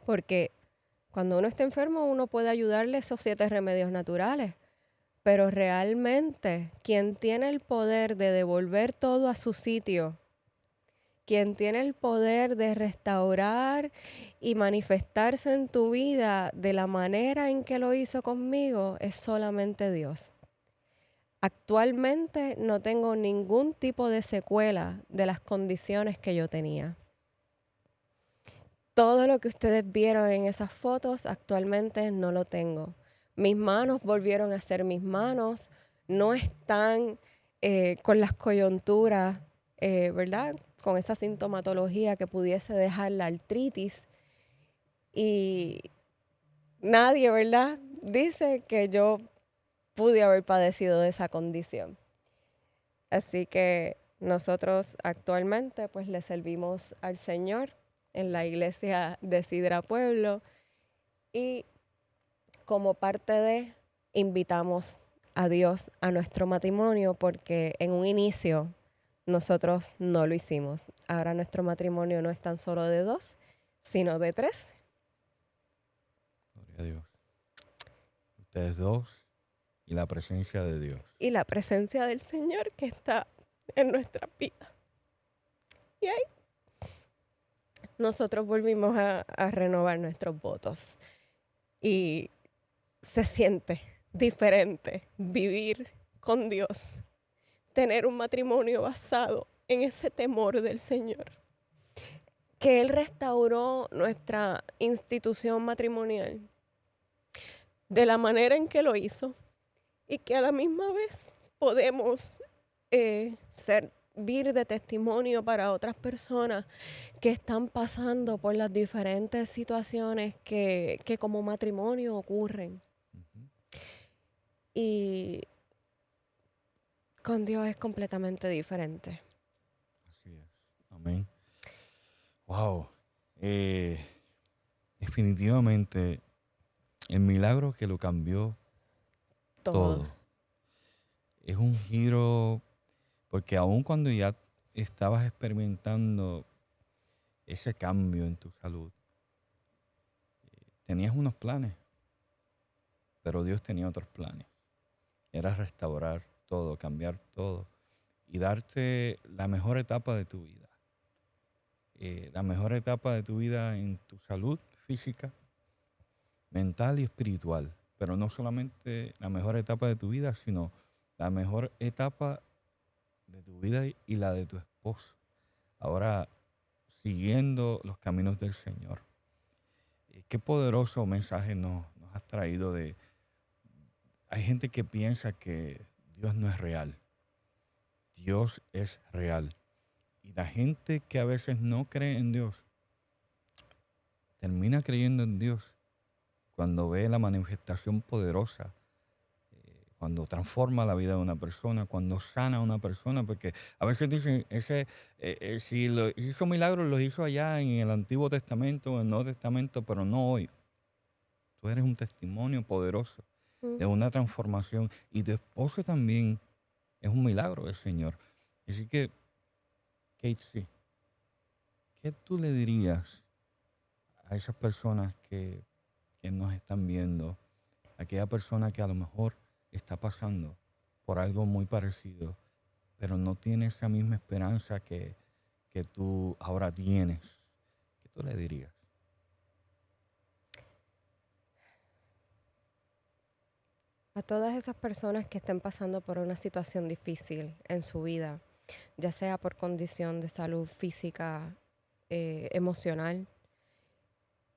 Porque cuando uno está enfermo, uno puede ayudarle esos 7 remedios naturales, pero realmente quien tiene el poder de devolver todo a su sitio, quien tiene el poder de restaurar y manifestarse en tu vida de la manera en que lo hizo conmigo, es solamente Dios. Actualmente no tengo ningún tipo de secuela de las condiciones que yo tenía. Todo lo que ustedes vieron en esas fotos actualmente no lo tengo. Mis manos volvieron a ser mis manos, no están con las coyunturas, ¿verdad? Con esa sintomatología que pudiese dejar la artritis. Y nadie, ¿verdad? Dice que yo pude haber padecido de esa condición. Así que nosotros actualmente pues le servimos al Señor en la iglesia de Sidra Pueblo y como parte de invitamos a Dios a nuestro matrimonio porque en un inicio nosotros no lo hicimos. Ahora nuestro matrimonio no es tan solo de 2, sino de 3. Gloria a Dios. Ustedes dos y la presencia de Dios. Y la presencia del Señor que está en nuestra vida. Y ahí nosotros volvimos a renovar nuestros votos. Y se siente diferente vivir con Dios, tener un matrimonio basado en ese temor del Señor. Que Él restauró nuestra institución matrimonial de la manera en que lo hizo y que a la misma vez podemos servir de testimonio para otras personas que están pasando por las diferentes situaciones que como matrimonio ocurren. Ujú. Y con Dios es completamente diferente. Así es. Amén. Wow. Definitivamente el milagro que lo cambió Todo. todo. Es un giro, porque aun cuando ya estabas experimentando ese cambio en tu salud, tenías unos planes, pero Dios tenía otros planes. Era restaurar todo, cambiar todo y darte la mejor etapa de tu vida. La mejor etapa de tu vida en tu salud física, mental y espiritual. Pero no solamente la mejor etapa de tu vida, sino la mejor etapa de tu vida y la de tu esposo. Ahora, siguiendo los caminos del Señor. Qué poderoso mensaje nos has traído de... Hay gente que piensa que Dios no es real. Dios es real. Y la gente que a veces no cree en Dios, termina creyendo en Dios cuando ve la manifestación poderosa, cuando transforma la vida de una persona, cuando sana a una persona, porque a veces dicen, si lo hizo milagros, los hizo allá en el Antiguo Testamento, en el Nuevo Testamento, pero no hoy. Tú eres un testimonio poderoso de una transformación y tu esposo también es un milagro del Señor. Así que, Kate, sí, ¿qué tú le dirías a esas personas que nos están viendo? Aquella persona que a lo mejor está pasando por algo muy parecido, pero no tiene esa misma esperanza que tú ahora tienes. ¿Qué tú le dirías? A todas esas personas que estén pasando por una situación difícil en su vida, ya sea por condición de salud física, emocional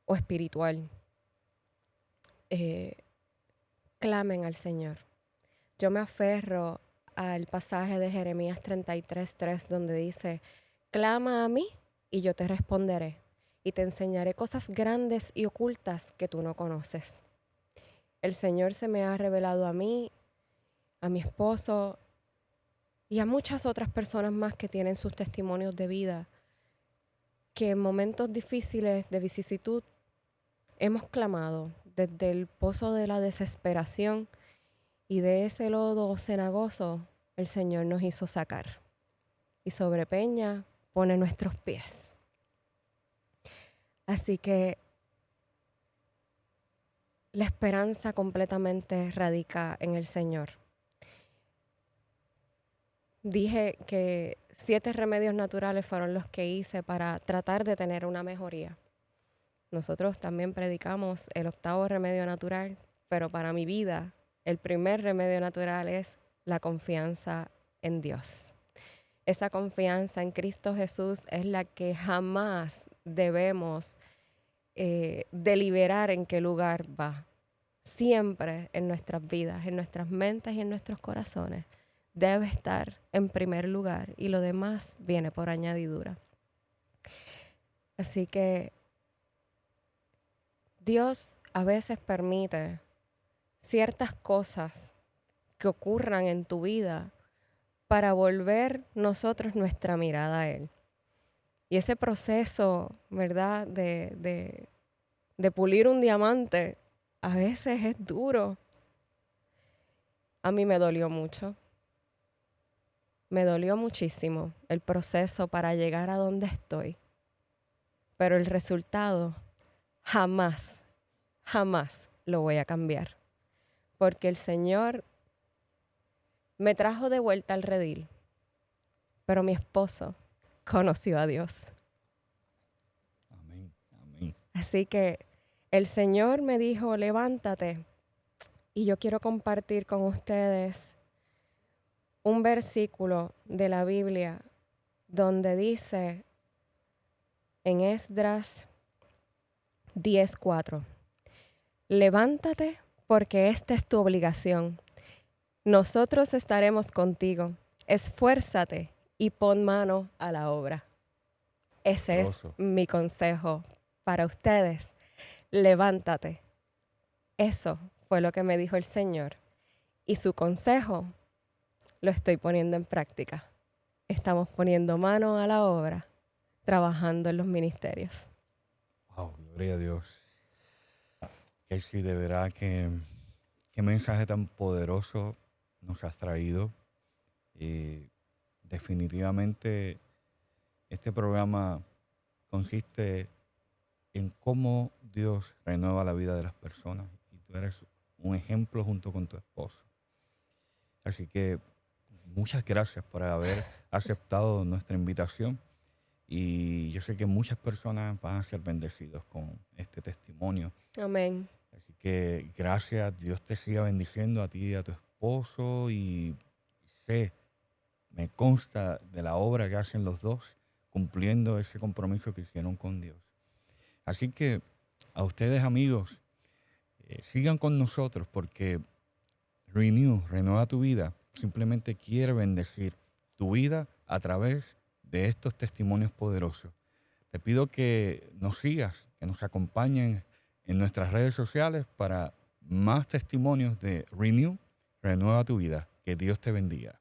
o espiritual, clamen al Señor. Yo me aferro al pasaje de Jeremías 33:3 donde dice, clama a mí y yo te responderé y te enseñaré cosas grandes y ocultas que tú no conoces. El Señor se me ha revelado a mí, a mi esposo y a muchas otras personas más que tienen sus testimonios de vida que en momentos difíciles de vicisitud hemos clamado desde el pozo de la desesperación y de ese lodo cenagoso el Señor nos hizo sacar. Y sobre peña pone nuestros pies. Así que la esperanza completamente radica en el Señor. Dije que 7 remedios naturales fueron los que hice para tratar de tener una mejoría. Nosotros también predicamos el 8º remedio natural, pero para mi vida, el primer remedio natural es la confianza en Dios. Esa confianza en Cristo Jesús es la que jamás debemos deliberar en qué lugar va. Siempre en nuestras vidas, en nuestras mentes y en nuestros corazones, debe estar en primer lugar y lo demás viene por añadidura. Así que Dios a veces permite ciertas cosas que ocurran en tu vida para volver nosotros nuestra mirada a Él. Y ese proceso, ¿verdad?, de pulir un diamante, a veces es duro. A mí me dolió mucho. Me dolió muchísimo el proceso para llegar a donde estoy. Pero el resultado jamás, jamás lo voy a cambiar. Porque el Señor me trajo de vuelta al redil. Pero mi esposo conoció a Dios. Amén, amén. Así que el Señor me dijo, levántate. Y yo quiero compartir con ustedes un versículo de la Biblia donde dice en Esdras 10:4, levántate porque esta es tu obligación. Nosotros estaremos contigo. Esfuérzate y pon mano a la obra. Ese es mi consejo para ustedes. Levántate. Eso fue lo que me dijo el Señor. Y su consejo lo estoy poniendo en práctica. Estamos poniendo mano a la obra, trabajando en los ministerios. Wow, gloria a Dios. Casey, de verdad que qué mensaje tan poderoso nos has traído. Definitivamente este programa consiste en cómo Dios renueva la vida de las personas. Y tú eres un ejemplo junto con tu esposo. Así que muchas gracias por haber aceptado nuestra invitación. Y yo sé que muchas personas van a ser bendecidos con este testimonio. Amén. Así que gracias, Dios te siga bendiciendo a ti y a tu esposo. Y sé, me consta de la obra que hacen los dos, cumpliendo ese compromiso que hicieron con Dios. Así que a ustedes, amigos, sigan con nosotros porque Renueva tu vida, simplemente quiere bendecir tu vida a través de estos testimonios poderosos. Te pido que nos sigas, que nos acompañen en nuestras redes sociales para más testimonios de Renueva tu vida. Que Dios te bendiga.